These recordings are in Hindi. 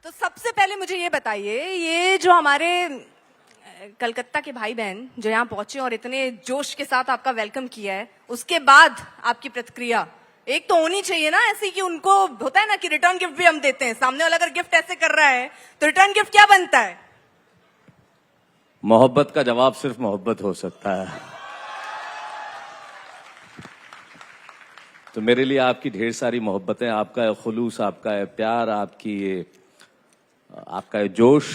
तो सबसे पहले मुझे ये बताइए, ये जो हमारे कलकत्ता के भाई बहन जो यहाँ पहुंचे और इतने जोश के साथ आपका वेलकम किया है, उसके बाद आपकी प्रतिक्रिया एक तो होनी चाहिए ना ऐसी कि उनको होता है ना कि रिटर्न गिफ्ट भी हम देते हैं। सामने वाला अगर गिफ्ट ऐसे कर रहा है तो रिटर्न गिफ्ट क्या बनता है? मोहब्बत का जवाब सिर्फ मोहब्बत हो सकता है। तो मेरे लिए आपकी ढेर सारी मोहब्बतें, आपका ये खुलूस, आपका ये प्यार, आपका ये जोश,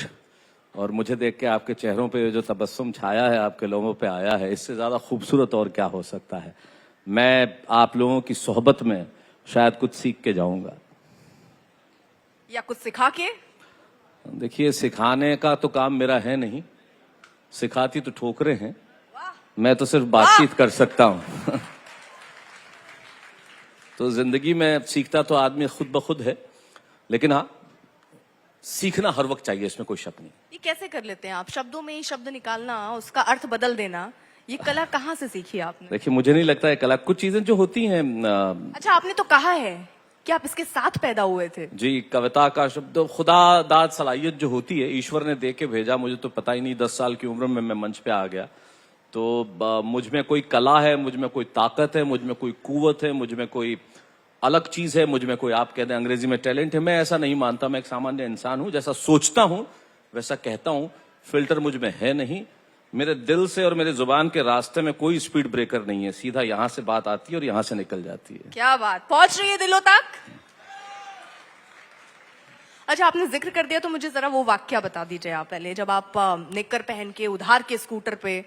और मुझे देख के आपके चेहरों पे जो तबस्सुम छाया है, आपके लोगों पे आया है, इससे ज्यादा खूबसूरत और क्या हो सकता है। मैं आप लोगों की सोहबत में शायद कुछ सीख के जाऊंगा, या कुछ सिखा के। देखिए, सिखाने का तो काम मेरा है नहीं, सिखाती तो ठोकरें हैं, मैं तो सिर्फ बातचीत कर सकता हूं। तो जिंदगी में सीखता तो आदमी खुद ब खुद है, लेकिन हाँ, सीखना हर वक्त चाहिए, इसमें कोई शक नहीं। ये कैसे कर लेते हैं आप? शब्दों में ही शब्द निकालना, उसका अर्थ बदल देना, ये कला कहाँ से सीखी आपने? देखिए, मुझे नहीं लगता है कला, कुछ चीजें जो होती हैं। अच्छा, आपने तो कहा है कि आप इसके साथ पैदा हुए थे। जी, कविता का शब्द खुदा दाद सलाहियत जो होती है, ईश्वर ने दे के भेजा, मुझे तो पता ही नहीं। 10 साल की उम्र में मैं मंच पे आ गया, तो मुझ में कोई कला है, मुझ में कोई ताकत है, मुझ में कोई कुव्वत है, मुझ में कोई अलग चीज है, मुझ में कोई, आप कहते हैं अंग्रेजी में टैलेंट है। मैं ऐसा नहीं मानता, मैं एक सामान्य इंसान हूं, जैसा सोचता हूं वैसा कहता हूं, फिल्टर मुझ में है नहीं। मेरे दिल से और मेरे जुबान के रास्ते में कोई स्पीड ब्रेकर नहीं है, सीधा यहां से बात आती है और यहां से निकल जाती है। क्या बात, पहुंच रही है दिलों तक। अच्छा, आपने जिक्र कर दिया तो मुझे जरा वो वाक्या बता दीजिए आप पहले, जब आप निक्कर पहन के उधार के स्कूटर पे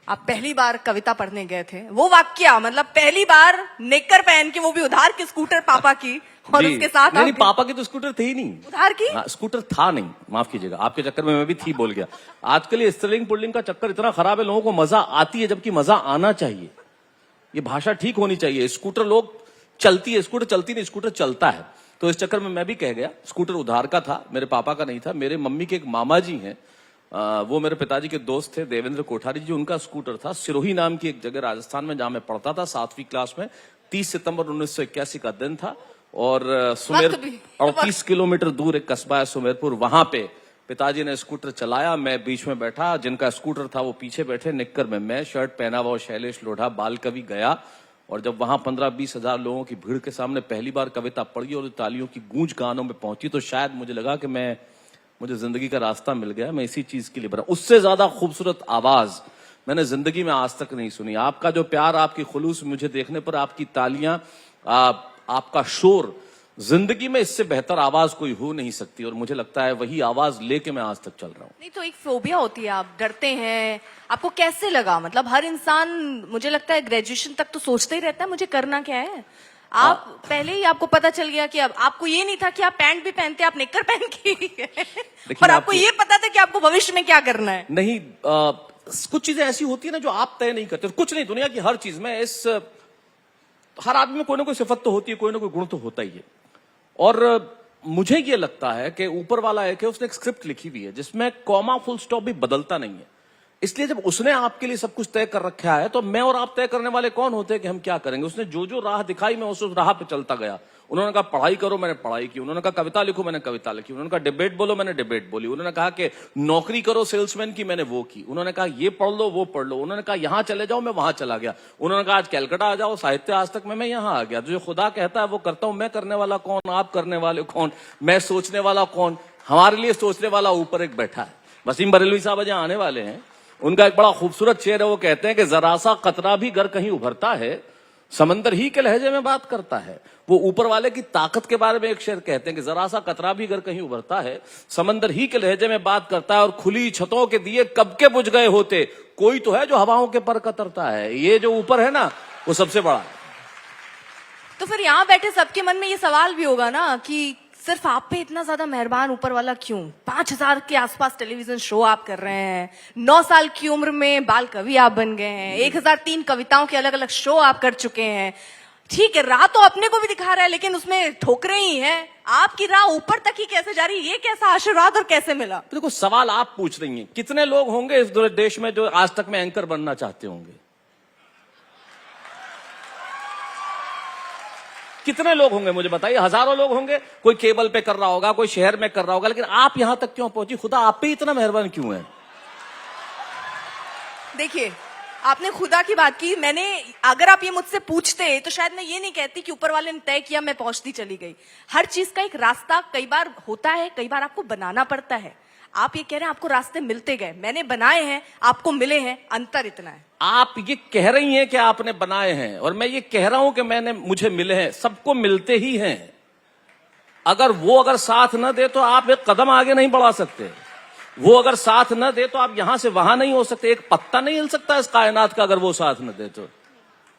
आप पहली बार कविता पढ़ने गए थे। वो वाक्या, मतलब पहली बार नेकर पहन के, वो भी उधार के स्कूटर पापा की, और उसके साथ नहीं, पापा की तो स्कूटर थी ही नहीं, उधार की। हाँ, स्कूटर था नहीं, माफ कीजिएगा, आपके चक्कर में मैं भी थी बोल गया। आजकल ये स्त्रीलिंग पुल्लिंग का चक्कर इतना खराब है, लोगों को मजा आती है जबकि मजा आना चाहिए, ये भाषा ठीक होनी चाहिए। स्कूटर लोग चलती है, स्कूटर चलती नहीं, स्कूटर चलता है। तो इस चक्कर में मैं भी कह गया, स्कूटर उधार का था, मेरे पापा का नहीं था। मेरे मम्मी के एक मामा जी हैं, वो मेरे पिताजी के दोस्त थे, देवेंद्र कोठारी जी, उनका स्कूटर था। सिरोही नाम की एक जगह राजस्थान में, जहां मैं पढ़ता था 7वीं क्लास में। 30 सितंबर 1981 का दिन था, और सुमेर 38 किलोमीटर दूर एक कस्बा है सुमेरपुर, वहां पे पिताजी ने स्कूटर चलाया, मैं बीच में बैठा, जिनका स्कूटर था वो पीछे बैठे, निक्कर में मैं, शर्ट पहना हुआ शैलेश लोढ़ा, बाल कवि गया। और जब वहां 15-20 हजार लोगों की भीड़ के सामने पहली बार कविता पढ़ी और तालियों की गूंज कानों में पहुंची, तो शायद मुझे लगा कि मुझे जिंदगी का रास्ता मिल गया, मैं इसी चीज के लिए बना। उससे ज्यादा खूबसूरत आवाज मैंने जिंदगी में आज तक नहीं सुनी। आपका जो प्यार, आपकी खुलूस मुझे देखने पर, आपकी तालियां, आपका शोर, जिंदगी में इससे बेहतर आवाज कोई हो नहीं सकती, और मुझे लगता है वही आवाज लेके मैं आज तक चल रहा हूं। नहीं तो एक फोबिया होती है, आप डरते हैं, आपको कैसे लगा? मतलब हर इंसान, मुझे लगता है ग्रेजुएशन तक तो सोचता ही रहता है मुझे करना क्या है। आप पहले ही आपको पता चल गया कि अब आपको ये नहीं था कि आप पैंट भी पहनते, आप निक्कर पहन के और आपको ये पता था कि आपको भविष्य में क्या करना है। नहीं, कुछ चीजें ऐसी होती है ना जो आप तय नहीं करते, कुछ नहीं, दुनिया की हर चीज में, हर आदमी में कोई ना कोई सिफत तो होती है, कोई ना कोई गुण तो होता ही है। और मुझे ये लगता है कि ऊपर वाला एक है, उसने एक स्क्रिप्ट लिखी हुई है जिसमें कॉमा फुल स्टॉप भी बदलता नहीं है। इसलिए जब उसने आपके लिए सब कुछ तय कर रखा है, तो मैं और आप तय करने वाले कौन होते हैं कि हम क्या करेंगे। उसने जो जो राह दिखाई, मैं उस राह पे चलता गया। उन्होंने कहा पढ़ाई करो, मैंने पढ़ाई की। उन्होंने कहा कविता लिखो, मैंने कविता लिखी। उन्होंने कहा डिबेट बोलो, मैंने डिबेट बोली। उन्होंने कहा कि नौकरी करो सेल्समैन की, मैंने वो की। उन्होंने कहा ये पढ़ लो, वो पढ़ लो। उन्होंने कहा यहां चले जाओ, मैं वहां चला गया। उन्होंने कहा आज कैलकाटा आ जाओ, साहित्य आज तक में, मैं यहां आ गया। जो खुदा कहता है वो करता हूं। मैं करने वाला कौन, आप करने वाले कौन, मैं सोचने वाला कौन? हमारे लिए सोचने वाला ऊपर एक बैठा है। वसीम बरेलवी साहब जहां आने वाले हैं, उनका एक बड़ा खूबसूरत शेर है, वो कहते हैं कि जरा सा कतरा भी गर कहीं उभरता है, समंदर ही के लहजे में बात करता है। वो ऊपर वाले की ताकत के बारे में एक शेर कहते हैं कि जरा सा कतरा भी अगर कहीं उभरता है, समंदर ही के लहजे में बात करता है, और खुली छतों के दिए कब के बुझ गए होते, कोई तो है जो हवाओं के पर कतरता है। ये जो ऊपर है ना, वो सबसे बड़ा है। तो फिर यहाँ बैठे सबके मन में ये सवाल भी होगा ना कि सिर्फ आप पे इतना ज्यादा मेहरबान ऊपर वाला क्यों? 5000 के आसपास टेलीविजन शो आप कर रहे हैं, 9 साल की उम्र में बाल कवि आप बन गए हैं, 1003 कविताओं के अलग अलग शो आप कर चुके हैं। ठीक है, राह तो अपने को भी दिखा रहा है, लेकिन उसमें ठोकरें ही हैं। आपकी राह ऊपर तक ही कैसे जा रही है? ये कैसा आशीर्वाद और कैसे मिला? तो देखो, सवाल आप पूछ रही हैं, कितने लोग होंगे इस देश में जो आज तक में एंकर बनना चाहते होंगे? कितने लोग होंगे मुझे बताइए, हजारों लोग होंगे, कोई केबल पे कर रहा होगा, कोई शहर में कर रहा होगा, लेकिन आप यहां तक क्यों पहुंची? खुदा आप पे इतना मेहरबान क्यों है? देखिए, आपने खुदा की बात की, मैंने अगर आप ये मुझसे पूछते तो शायद मैं ये नहीं कहती कि ऊपर वाले ने तय किया मैं पहुंचती चली गई। हर चीज का एक रास्ता कई बार होता है, कई बार आपको बनाना पड़ता है। आप ये कह रहे हैं आपको रास्ते मिलते गए, मैंने बनाए हैं, आपको मिले हैं, अंतर इतना है। आप ये कह रही हैं कि आपने बनाए हैं, और मैं ये कह रहा हूं कि मुझे मिले हैं। सबको मिलते ही हैं। अगर साथ न दे तो आप एक कदम आगे नहीं बढ़ा सकते। वो अगर साथ न दे तो आप यहां से वहां नहीं हो सकते। एक पत्ता नहीं हिल सकता इस कायनात का अगर वो साथ न दे तो।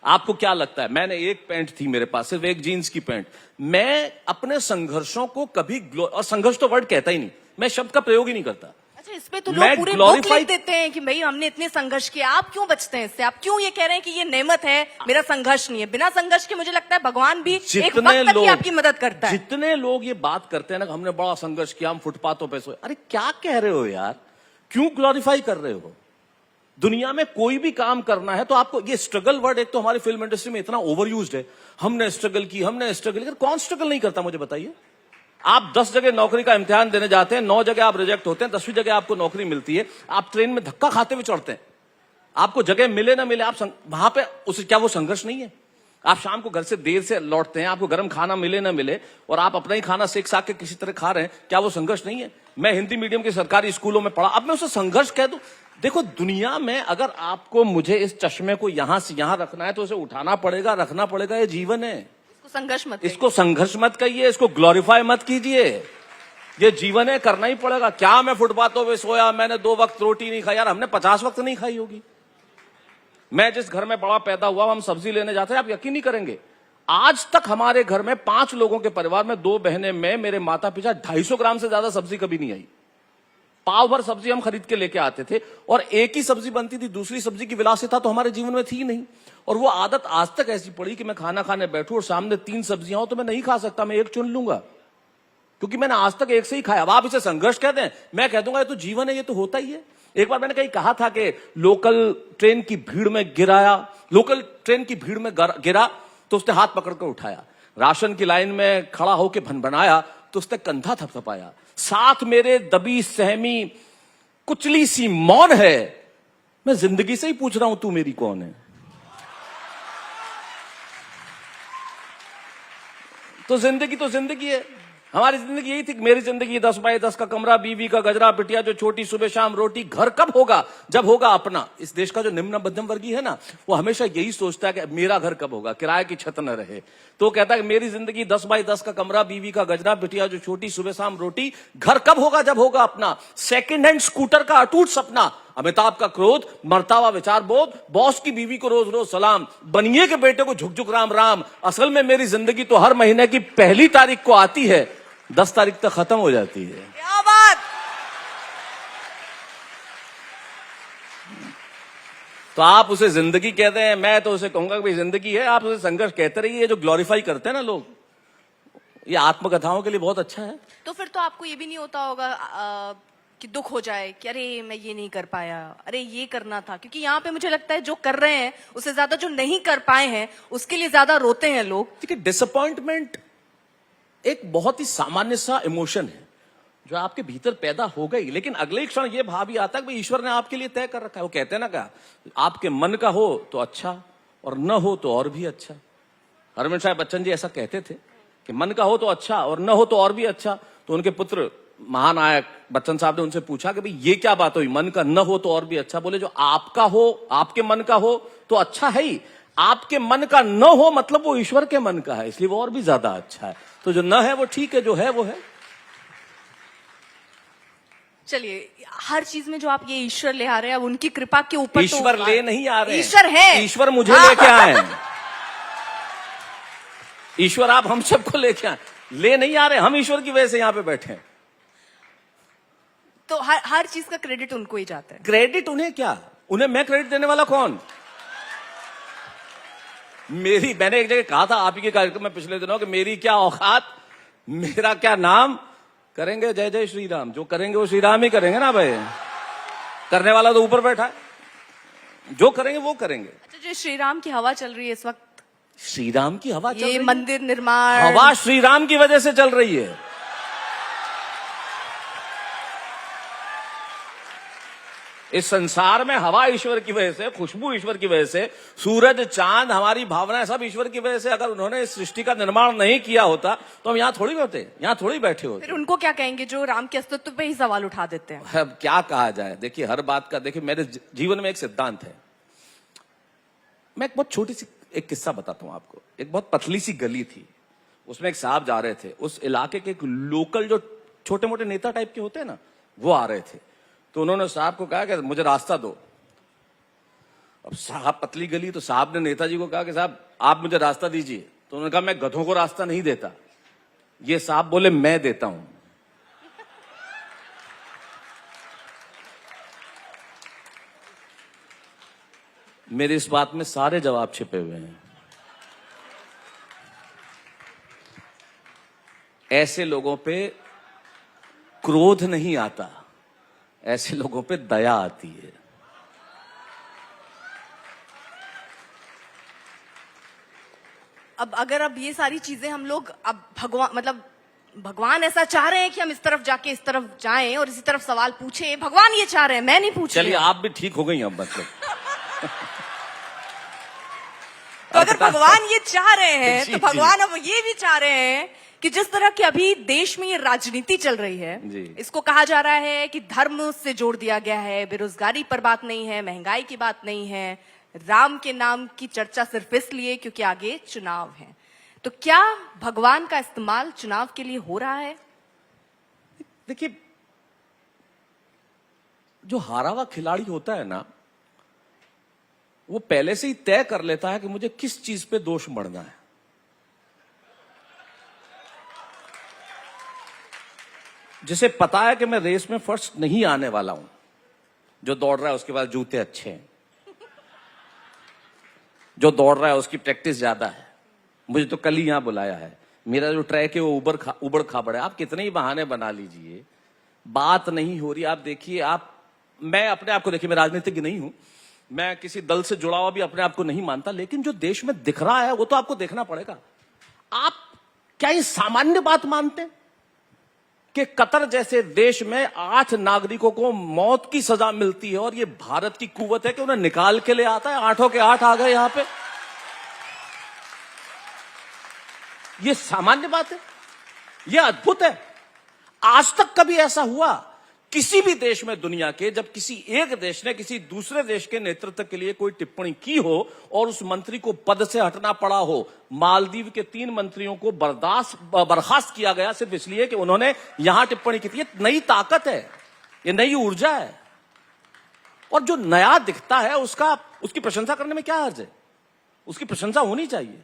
आपको क्या लगता है? मैंने एक पैंट थी मेरे पास, सिर्फ एक जीन्स की पैंट। मैं अपने संघर्षों को कभी और संघर्ष तो वर्ड कहता ही नहीं, मैं शब्द का प्रयोग ही नहीं करता। अच्छा, इस पे तो लोग पूरे बुक लिख देते हैं कि भाई हमने इतने संघर्ष किया। आप क्यों बचते हैं इससे? आप क्यों ये कह रहे हैं कि ये नेमत है, मेरा संघर्ष नहीं है? बिना संघर्ष के मुझे लगता है भगवान भी एक वक्त तक ही आपकी मदद करता है। जितने लोग ये बात करते हैं ना, हमने बड़ा संघर्ष किया, हम फुटपाथों पे सोए, अरे क्या कह रहे हो यार? क्यों ग्लोरीफाई कर रहे हो? दुनिया में कोई भी काम करना है तो आपको ये स्ट्रगल वर्ड, एक तो हमारी फिल्म इंडस्ट्री में इतना ओवर यूज्ड है, हमने स्ट्रगल की, हमने स्ट्रगल, लेकिन कौन स्ट्रगल नहीं करता मुझे बताइए? आप 10 जगह नौकरी का इम्तिहान देने जाते हैं, 9 जगह आप रिजेक्ट होते हैं, 10वीं जगह आपको नौकरी मिलती है। आप ट्रेन में धक्का खाते हुए चढ़ते हैं, आपको जगह मिले ना मिले, आप वहां पे उसे क्या वो संघर्ष नहीं है? आप शाम को घर से देर से लौटते हैं, आपको गर्म खाना मिले ना मिले और आप अपना ही खाना सेक साक के किसी तरह खा रहे हैं, क्या वो संघर्ष नहीं है? मैं हिंदी मीडियम के सरकारी स्कूलों में पढ़ा, अब मैं उसे संघर्ष कह दूं? देखो, दुनिया में अगर आपको मुझे इस चश्मे को यहां से यहां रखना है तो उसे उठाना पड़ेगा, रखना पड़ेगा। ये जीवन है, इसको संघर्ष मत कहिए, इसको ग्लोरीफाई मत कीजिए। ये जीवन है, करना ही पड़ेगा। क्या मैं फुटपाथों पे सोया, मैंने 2 वक्त रोटी नहीं खाई? यार हमने 50 वक्त नहीं खाई होगी। मैं जिस घर में बड़ा पैदा हुआ, हम सब्जी लेने जाते हैं, आप यकीन नहीं करेंगे, आज तक हमारे घर में 5 लोगों के परिवार में 2 बहनें में मेरे माता पिता 250 ग्राम से ज्यादा सब्जी कभी नहीं आई। पाव भर सब्जी हम खरीद के लेके आते थे और एक ही सब्जी बनती थी, दूसरी सब्जी की विलासिता तो हमारे जीवन में थी नहीं। और वो आदत आज तक ऐसी पड़ी कि मैं खाना खाने बैठूं और सामने 3 सब्जियां हो तो मैं नहीं खा सकता, मैं एक चुन लूंगा, क्योंकि मैंने आज तक एक से ही खाया। अब आप इसे संघर्ष कहते हैं, मैं कह दूंगा ये तो जीवन है, ये तो होता ही है। एक बार मैंने कहीं कहा था कि लोकल ट्रेन की भीड़ में गिरा तो उसने हाथ पकड़कर उठाया, राशन की लाइन में खड़ा होकर भनभनाया तो उसने कंधा थपथपाया, साथ मेरे दबी सहमी कुचली सी मौन है। मैं जिंदगी से ही पूछ रहा हूं, तू मेरी कौन है? तो जिंदगी है। हमारी जिंदगी यही थी, मेरी जिंदगी 10 बाय 10 का कमरा, बीवी का गजरा, बिटिया जो छोटी, सुबह शाम रोटी। घर कब होगा? जब होगा अपना। इस देश का जो निम्न मध्यम वर्गीय है ना, वो हमेशा यही सोचता है कि मेरा घर कब होगा, किराए की छत न रहे। तो कहता है कि मेरी जिंदगी 10 बाय 10 का कमरा, बीवी का गजरा, बिटिया जो छोटी, सुबह शाम रोटी। घर कब होगा? जब होगा अपना। सेकंड हैंड स्कूटर का अटूट सपना, अमिताभ का क्रोध, मरतावा विचार बोध, बॉस की बीवी को रोज रोज सलाम, बनिए के बेटे को झुक झुक राम राम। असल में मेरी जिंदगी तो हर महीने की 1 तारीख को आती है, 10 तारीख तक खत्म हो जाती है। क्या बात! तो आप उसे जिंदगी कहते हैं, मैं तो उसे कहूंगा कि भाई जिंदगी है, आप उसे संघर्ष कहते रहिए। जो ग्लोरीफाई करते हैं ना लोग, ये आत्मकथाओं के लिए बहुत अच्छा है। तो फिर तो आपको ये भी नहीं होता होगा कि दुख हो जाए कि अरे मैं ये नहीं कर पाया, अरे ये करना था? क्योंकि यहाँ पे मुझे लगता है जो कर रहे हैं उससे ज्यादा जो नहीं कर पाए हैं उसके लिए ज्यादा रोते हैं लोग। देखिए, डिसअपॉइंटमेंट एक बहुत ही सामान्य सा इमोशन है जो आपके भीतर पैदा हो गई, लेकिन अगले ही क्षण ये भाव भी आता है कि ईश्वर ने आपके लिए तय कर रखा है। वो कहते हैं ना, क्या आपके मन का हो तो अच्छा और न हो तो और भी अच्छा। हरमन साहब बच्चन जी ऐसा कहते थे कि मन का हो तो अच्छा और न हो तो और भी अच्छा। तो उनके पुत्र महानायक बच्चन साहब ने उनसे पूछा कि भाई ये क्या बात हुई, मन का न हो तो और भी अच्छा? बोले जो आपका हो, आपके मन का हो तो अच्छा है ही, आपके मन का न हो मतलब वो ईश्वर के मन का है, इसलिए वो और भी ज्यादा अच्छा है। तो जो न है वो ठीक है, जो है वो है। चलिए, हर चीज में जो आप ये ईश्वर ले आ रहे हैं, अब उनकी कृपा के ऊपर ईश्वर ले नहीं आ रहे, ईश्वर है। ईश्वर मुझे लेके आए हैं। ईश्वर आप हम सबको लेके आए, ले नहीं आ रहे, हम ईश्वर की वजह से यहां पे बैठे हैं। तो हर चीज का क्रेडिट उनको ही जाता है। क्रेडिट उन्हें क्या, उन्हें मैं क्रेडिट देने वाला कौन? मैंने एक जगह कहा था आप ही के कार्यक्रम में पिछले दिनों कि मेरी क्या औकात, मेरा क्या नाम, करेंगे जय जय श्री राम। जो करेंगे वो श्री राम ही करेंगे ना भाई, करने वाला तो ऊपर बैठा है, जो करेंगे वो करेंगे। अच्छा, जो श्री राम की हवा चल रही है इस वक्त, श्री राम की हवा चल रही ये है। मंदिर निर्माण, हवा श्री राम की वजह से चल रही है। इस संसार में हवा ईश्वर की वजह से, खुशबू ईश्वर की वजह से, सूरज चांद हमारी भावनाएं सब ईश्वर की वजह से। अगर उन्होंने इस सृष्टि का निर्माण नहीं किया होता तो हम यहां थोड़ी होते, यहां थोड़ी बैठे होते। फिर उनको क्या कहेंगे जो राम के अस्तित्व पे ही सवाल उठा देते हैं? अब क्या कहा जाए, देखिए हर बात का, देखिए मेरे जीवन में एक सिद्धांत है। मैं एक बहुत छोटी सी एक किस्सा बताता हूं आपको। एक बहुत पतली सी गली थी, उसमें एक साहब जा रहे थे। उस इलाके के एक लोकल जो छोटे मोटे नेता टाइप के होते हैं ना, वो आ रहे थे। तो उन्होंने साहब को कहा कि मुझे रास्ता दो। अब साहब पतली गली, तो साहब ने नेताजी को कहा कि साहब आप मुझे रास्ता दीजिए। तो उन्होंने कहा मैं गधों को रास्ता नहीं देता। ये साहब बोले मैं देता हूं। मेरी इस बात में सारे जवाब छिपे हुए हैं। ऐसे लोगों पे क्रोध नहीं आता, ऐसे लोगों पे दया आती है। अब ये सारी चीजें हम लोग अब भगवान ऐसा चाह रहे हैं कि हम इस तरफ जाके इस तरफ जाएं और इसी तरफ सवाल पूछें। भगवान ये चाह रहे हैं, मैं नहीं पूछ रही। चलिए आप भी ठीक हो गई अब मतलब। तो अगर भगवान ये चाह रहे हैं जी, तो भगवान अब ये भी चाह रहे हैं कि जिस तरह की अभी देश में ये राजनीति चल रही है, इसको कहा जा रहा है कि धर्म से जोड़ दिया गया है, बेरोजगारी पर बात नहीं है, महंगाई की बात नहीं है, राम के नाम की चर्चा सिर्फ इसलिए क्योंकि आगे चुनाव है। तो क्या भगवान का इस्तेमाल चुनाव के लिए हो रहा है? देखिए, जो हारा हुआ खिलाड़ी होता है ना, वो पहले से ही तय कर लेता है कि मुझे किस चीज पे दोष मढ़ना है। जिसे पता है कि मैं रेस में फर्स्ट नहीं आने वाला हूं। जो दौड़ रहा है उसके पास जूते अच्छे हैं, जो दौड़ रहा है उसकी प्रैक्टिस ज्यादा है। मुझे तो कल ही यहां बुलाया है, मेरा जो ट्रैक है वो उबड़ खाबड़ है। आप कितने ही बहाने बना लीजिए, बात नहीं हो रही। आप देखिए, मैं अपने आप को देखिए, मैं राजनीतिज्ञ नहीं हूं, मैं किसी दल से जुड़ा हुआ भी अपने आप को नहीं मानता, लेकिन जो देश में दिख रहा है वो तो आपको देखना पड़ेगा। आप क्या ये सामान्य बात मानते हैं कि कतर जैसे देश में 8 नागरिकों को मौत की सजा मिलती है और ये भारत की कुव्वत है कि उन्हें निकाल के ले आता है? 8 के 8 आ गए यहां पे। ये सामान्य बात है? ये अद्भुत है। आज तक कभी ऐसा हुआ किसी भी देश में दुनिया के, जब किसी एक देश ने किसी दूसरे देश के नेतृत्व के लिए कोई टिप्पणी की हो और उस मंत्री को पद से हटना पड़ा हो? मालदीव के 3 मंत्रियों को बर्खास्त किया गया सिर्फ इसलिए कि उन्होंने यहां टिप्पणी की थी। ये नई ताकत है, ये नई ऊर्जा है। और जो नया दिखता है उसकी प्रशंसा करने में क्या हर्ज है? उसकी प्रशंसा होनी चाहिए,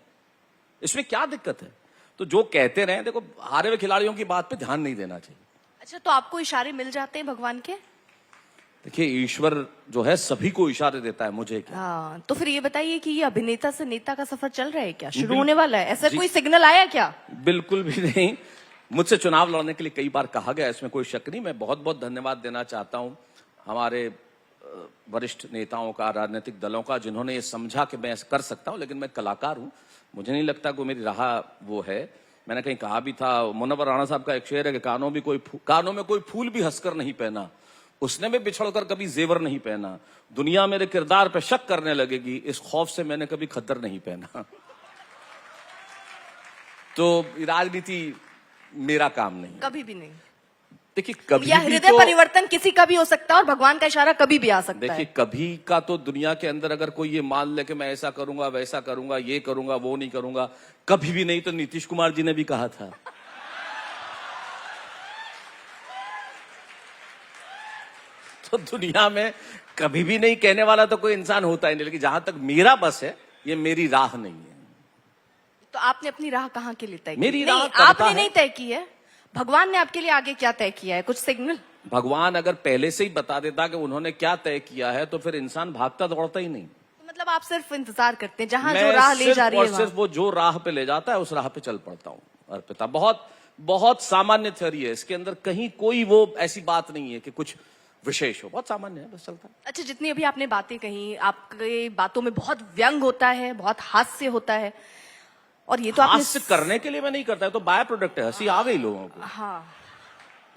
इसमें क्या दिक्कत है? तो जो कहते रहे, देखो हारे हुए खिलाड़ियों की बात पे ध्यान नहीं देना चाहिए। अच्छा, तो आपको इशारे मिल जाते हैं भगवान के? देखिए, ईश्वर जो है सभी को इशारे देता है, मुझे क्या। हाँ, तो फिर ये बताइए कि ये अभिनेता से नेता का सफर चल रहा है क्या, शुरू होने वाला है? ऐसा कोई सिग्नल आया क्या? बिल्कुल भी नहीं। मुझसे चुनाव लड़ने के लिए कई बार कहा गया, इसमें कोई शक नहीं। मैं बहुत बहुत धन्यवाद देना चाहता हूं हमारे वरिष्ठ नेताओं का, राजनीतिक दलों का, जिन्होंने ये समझा कि मैं कर सकता हूं। लेकिन मैं कलाकार हूं, मुझे नहीं लगता कि मेरी राह वो है। मैंने कहीं कहा भी था, मुनव्वर राणा साहब का एक शेर है कि कानों में कोई फूल भी हंसकर नहीं पहना, उसने भी बिछड़कर कभी जेवर नहीं पहना। दुनिया मेरे किरदार पे शक करने लगेगी, इस खौफ से मैंने कभी खद्दर नहीं पहना। तो राजनीति मेरा काम नहीं, कभी भी नहीं। देखिए, कभी या भी हृदय तो परिवर्तन किसी का भी हो सकता है और भगवान का इशारा कभी भी आ सकता है। देखिए, कभी का तो दुनिया के अंदर अगर कोई ये मान ले कि मैं ऐसा करूंगा, वैसा करूंगा, ये करूंगा, वो नहीं करूंगा, कभी भी नहीं। तो नीतीश कुमार जी ने भी कहा था। तो दुनिया में कभी भी नहीं कहने वाला तो कोई इंसान होता ही नहीं। लेकिन जहां तक मेरा बस है, ये मेरी राह नहीं है। तो आपने अपनी राह कहाँ के लिए तय की? मेरी नहीं, राह आपने नहीं तय की है, भगवान ने आपके लिए आगे क्या तय किया है? कुछ सिग्नल? भगवान अगर पहले से ही बता देता कि उन्होंने क्या तय किया है, तो फिर इंसान भागता दौड़ता ही नहीं। तो मतलब आप सिर्फ इंतजार करते हैं, जहां जो राह ले जा रही है सिर्फ वो जो राह पे ले जाता है उस राह पे चल पड़ता हूँ। अर्पिता, बहुत बहुत सामान्य थ्योरी है, इसके अंदर कहीं कोई वो ऐसी बात नहीं है कि कुछ विशेष हो, बहुत सामान्य है, बस चलता है। अच्छा, जितनी अभी आपने बातें कही, आपकी बातों में बहुत व्यंग होता है, बहुत हास्य होता है, और ये तो आपने हास्य करने के लिए मैं नहीं करता, है तो बाय प्रोडक्ट है, हंसी आ गई लोगों को। हाँ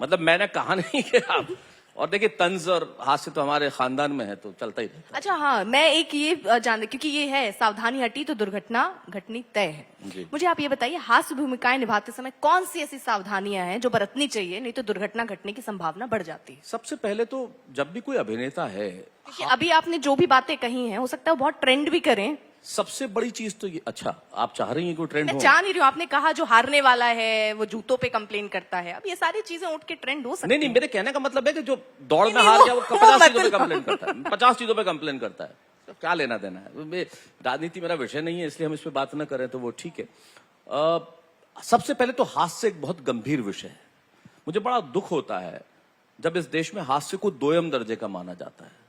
मतलब मैंने कहा नहीं कि आप, और देखिए तंज और हास्य तो हमारे खानदान में है, तो चलता ही रहता अच्छा हाँ, मैं एक ये जान क्योंकि ये है सावधानी हटी तो दुर्घटना घटनी तय है। जी। मुझे आप ये बताइए, हास्य भूमिकाएं निभाते समय कौन सी ऐसी सावधानियां हैं जो बरतनी चाहिए, नहीं तो दुर्घटना घटने की संभावना बढ़ जाती है? है। सबसे पहले तो जब भी कोई अभिनेता है, क्योंकि अभी आपने जो भी बातें कही हैं हो सकता है वो बहुत ट्रेंड भी करें। सबसे बड़ी चीज तो ये, अच्छा आप चाह रही हैं कोई ट्रेंड मैं हो? चाह नहीं रही हूँ, आपने कहा जो हारने वाला है वो जूतों पे कंप्लेन करता है, अब ये सारी चीजें उठ के ट्रेंड हो सकती नहीं नहीं, मेरे कहने का मतलब है कि जो दौड़ में नहीं, हार वो- गया वो वो 50 चीजों पे मतलब- कंप्लेन करता है, 50 चीजों पे कंप्लेन करता है, तो क्या लेना देना है। राजनीति मेरा विषय नहीं है, इसलिए हम इस पे बात न करें तो वो ठीक है। सबसे पहले तो हास्य एक बहुत गंभीर विषय है। मुझे बड़ा दुख होता है जब इस देश में हास्य को दोयम दर्जे का माना जाता है।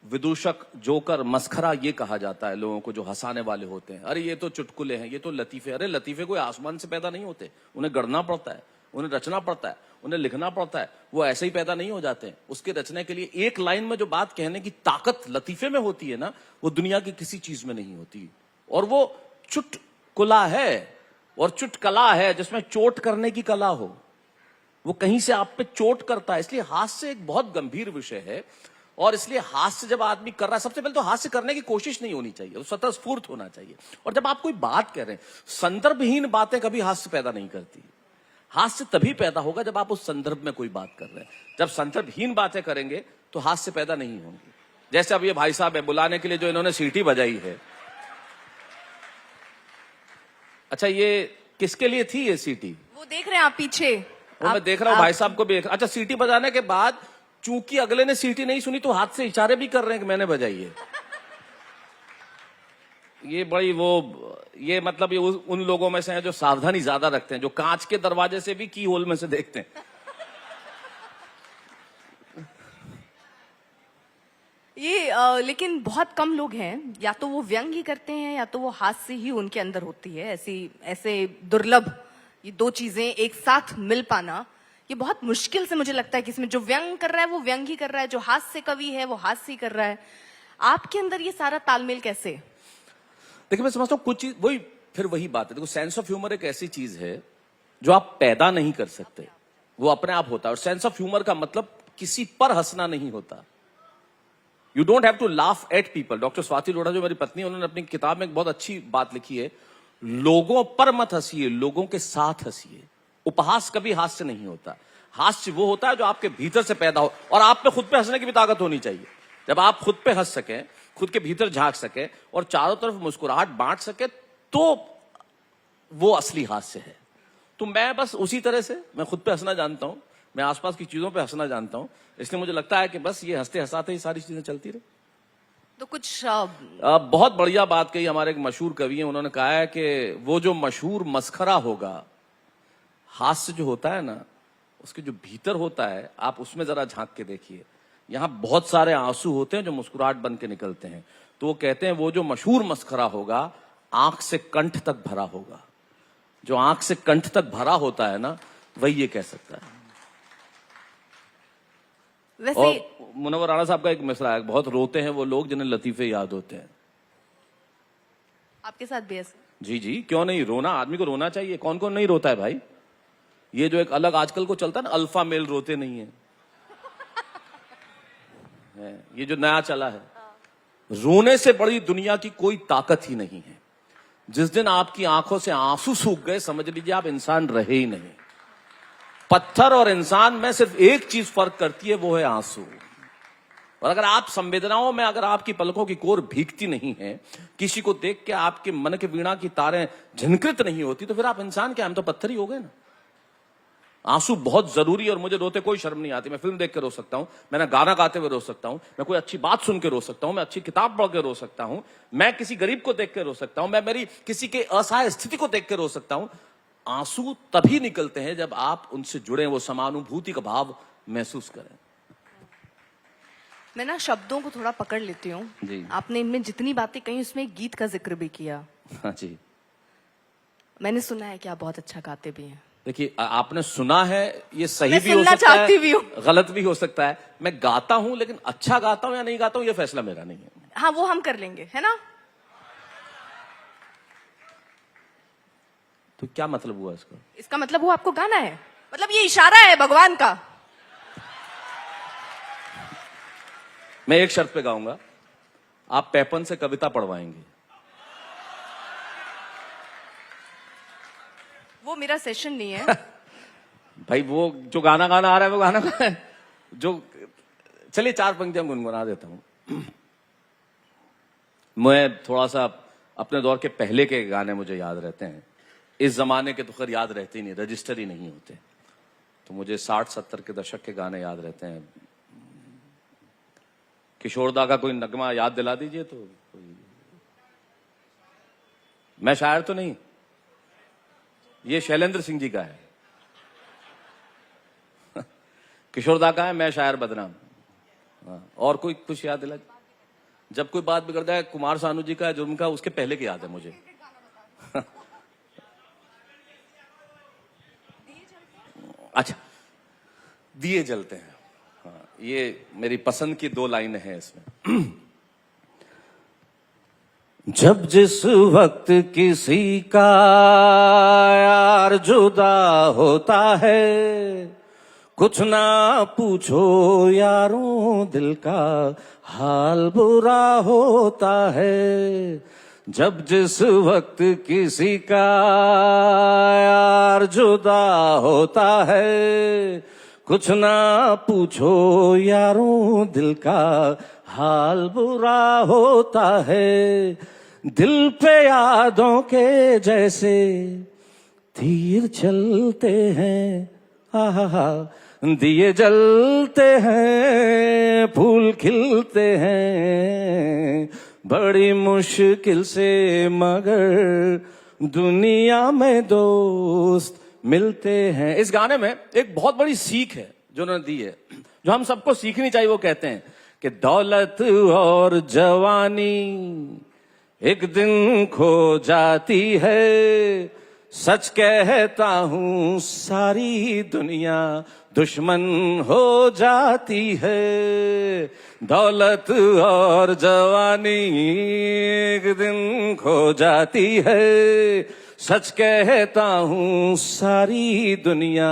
विदूषक, जोकर, मस्खरा ये कहा जाता है लोगों को जो हंसाने वाले होते हैं। अरे ये तो चुटकुले हैं, ये तो लतीफे। अरे लतीफे कोई आसमान से पैदा नहीं होते, उन्हें गढ़ना पड़ता है, उन्हें रचना पड़ता है, उन्हें लिखना पड़ता है। वो ऐसे ही पैदा नहीं हो जाते हैं। उसके रचने के लिए एक लाइन में जो बात कहने की ताकत लतीफे में होती है ना, वो दुनिया की किसी चीज में नहीं होती। और वो चुटकुला है और चुटकला है जिसमें चोट करने की कला हो, वो कहीं से आप पे चोट करता है। इसलिए हास्य एक बहुत गंभीर विषय है। और इसलिए हास्य जब आदमी कर रहा है, सबसे पहले तो हास्य करने की कोशिश नहीं होनी चाहिए, वो स्वतःस्फूर्त होना चाहिए। और जब आप कोई बात कह रहे हैं, संदर्भहीन बातें कभी हास्य पैदा नहीं करती। हास्य तभी पैदा होगा जब आप उस संदर्भ में कोई बात कर रहे हैं। जब संदर्भहीन बातें करेंगे तो हास्य पैदा नहीं होंगी। जैसे अब ये भाई साहब है, बुलाने के लिए जो इन्होंने सीटी बजाई है, अच्छा ये किसके लिए थी ये सीटी? वो देख रहे हैं आप पीछे, वो मैं देख रहा हूं, भाई साहब को भी। अच्छा, सीटी बजाने के बाद चूंकि अगले ने सीटी नहीं सुनी तो हाथ से इशारे भी कर रहे हैं कि मैंने बजाई है। ये बड़ी वो, ये मतलब ये उन लोगों में से हैं जो सावधानी ज्यादा रखते हैं, जो कांच के दरवाजे से भी की होल में से देखते हैं। ये लेकिन बहुत कम लोग हैं, या तो वो व्यंग ही करते हैं या तो वो हास्य ही उनके अंदर होती है। ऐसे दुर्लभ ये दो चीजें एक साथ मिल पाना, ये बहुत मुश्किल से मुझे लगता है कि इसमें जो व्यंग कर रहा है वो व्यंग ही कर रहा है, जो हास्य कवि है वो हास्य ही कर रहा है। आपके अंदर ये सारा तालमेल कैसे? देखिए मैं समझता हूं कुछ चीज वही बात है। देखो, सेंस ऑफ ह्यूमर एक ऐसी चीज है जो आप पैदा नहीं कर सकते, वो अपने आप होता है। और सेंस ऑफ ह्यूमर का मतलब किसी पर हंसना नहीं होता। You don't have to laugh at people. Doctor Swati Lodha जो मेरी पत्नी है, उन्होंने अपनी किताब में एक बहुत अच्छी बात लिखी है, लोगों पर मत हंसिए, लोगों के साथ हंसिए। उपहास कभी हास्य नहीं होता। हास्य वो होता है जो आपके भीतर से पैदा हो, और आप पे खुद पे हंसने की भी ताकत होनी चाहिए। जब आप खुद पे हंस सकें, खुद के भीतर झांक सके और चारों तरफ मुस्कुराहट बांट सके, तो वो असली हास्य है। तो मैं बस उसी तरह से मैं खुद पे हंसना जानता हूं, मैं आसपास की चीजों पे हंसना जानता हूं, इसलिए मुझे लगता है कि बस ये हंसते हंसाते ही सारी चीजें चलती रहे। तो कुछ बहुत बढ़िया बात कही हमारे एक मशहूर कवि हैं, उन्होंने कहा है कि वो जो मशहूर मस्खरा होगा, हास्य जो होता है ना, उसके जो भीतर होता है, आप उसमें जरा झांक के देखिए। यहां बहुत सारे आंसू होते हैं जो मुस्कुराहट बन के निकलते हैं। तो वो कहते हैं वो जो मशहूर मस्खरा होगा आंख से कंठ तक भरा होगा। जो आंख से कंठ तक भरा होता है ना, वही ये कह सकता है। वैसे और मुनव्वर राणा साहब का एक मिसरा है, बहुत रोते हैं वो लोग जिन्हें लतीफे याद होते हैं। आपके साथ भी ऐसा? जी जी, क्यों नहीं, रोना, आदमी को रोना चाहिए। कौन कौन नहीं रोता है भाई? ये जो एक अलग आजकल को चलता है ना, अल्फा मेल रोते नहीं है, ये जो नया चला है, रोने से बड़ी दुनिया की कोई ताकत ही नहीं है। जिस दिन आपकी आंखों से आंसू सूख गए, समझ लीजिए आप इंसान रहे ही नहीं। पत्थर और इंसान में सिर्फ एक चीज फर्क करती है, वो है आंसू। और अगर आप संवेदनाओं में, अगर आपकी पलकों की कोर भीगती नहीं है, किसी को देख के आपके मन के वीणा की तारें झनकृत नहीं होती, तो फिर आप इंसान क्या, हम तो पत्थर ही हो गए ना। आंसू बहुत जरूरी, और मुझे रोते कोई शर्म नहीं आती। मैं फिल्म देख के रो सकता हूं, मैं गाना गाते हुए रो सकता हूं, मैं कोई अच्छी बात सुन के रो सकता हूं, मैं अच्छी किताब पढ़ के रो सकता हूं, मैं किसी गरीब को देख के रो सकता हूं, मैं मेरी किसी के असहाय स्थिति को देख के रो सकता हूं। आंसू तभी निकलते हैं जब आप उनसे जुड़े, वो समानुभूति का भाव महसूस करें। मैं ना शब्दों को थोड़ा पकड़ लेती हूँ जी। आपने इनमें जितनी बातें कही उसमें एक गीत का जिक्र भी किया। हाँ जी, मैंने सुना है कि आप बहुत अच्छा गाते भी हैं। देखिए आपने सुना है, ये सही मैं भी हो सुनना सकता है, चाहती भी हूँ। गलत भी हो सकता है। मैं गाता हूं, लेकिन अच्छा गाता हूं या नहीं गाता हूं, ये फैसला मेरा नहीं है। हाँ वो हम कर लेंगे, है ना? तो क्या मतलब हुआ इसका? इसका मतलब वो आपको गाना है, मतलब ये इशारा है भगवान का। मैं एक शर्त पे गाऊंगा, आप पैपन से कविता पढ़वाएंगे। वो मेरा सेशन नहीं है। भाई वो जो गाना गाना आ रहा है वो गाना गाना है जो, चलिए 4 पंक्तियां गुनगुना देता हूं। मैं थोड़ा सा अपने दौर के पहले के गाने मुझे याद रहते हैं, इस जमाने के तो खैर याद रहते ही नहीं, रजिस्टर ही नहीं होते, तो मुझे 60-70 के दशक के गाने याद रहते हैं। किशोरदा का कोई नगमा याद दिला दीजिए तो। मैं शायर तो नहीं, ये शैलेंद्र सिंह जी का है। किशोरदा का है मैं शायर बदनाम। हाँ, और कोई कुछ याद दिला? जब कोई बात बिगड़ता है, कुमार सानू जी का, जुर्म का, उसके पहले की याद है मुझे। अच्छा, दिए जलते हैं। हाँ, ये मेरी पसंद की 2 लाइनें हैं इसमें। जब जिस वक्त किसी का यार जुदा होता है, कुछ ना पूछो यारों दिल का हाल बुरा होता है। जब जिस वक्त किसी का यार जुदा होता है, कुछ ना पूछो यारों दिल का हाल बुरा होता है। दिल पे यादों के जैसे तीर चलते हैं, आहा दिए जलते हैं, फूल खिलते हैं, बड़ी मुश्किल से मगर दुनिया में दोस्त मिलते हैं। इस गाने में एक बहुत बड़ी सीख है जो उन्होंने दी है, जो हम सबको सीखनी चाहिए। वो कहते हैं कि दौलत और जवानी एक दिन खो जाती है, सच कहता हूँ सारी दुनिया दुश्मन हो जाती है। दौलत और जवानी एक दिन खो जाती है, सच कहता हूँ सारी दुनिया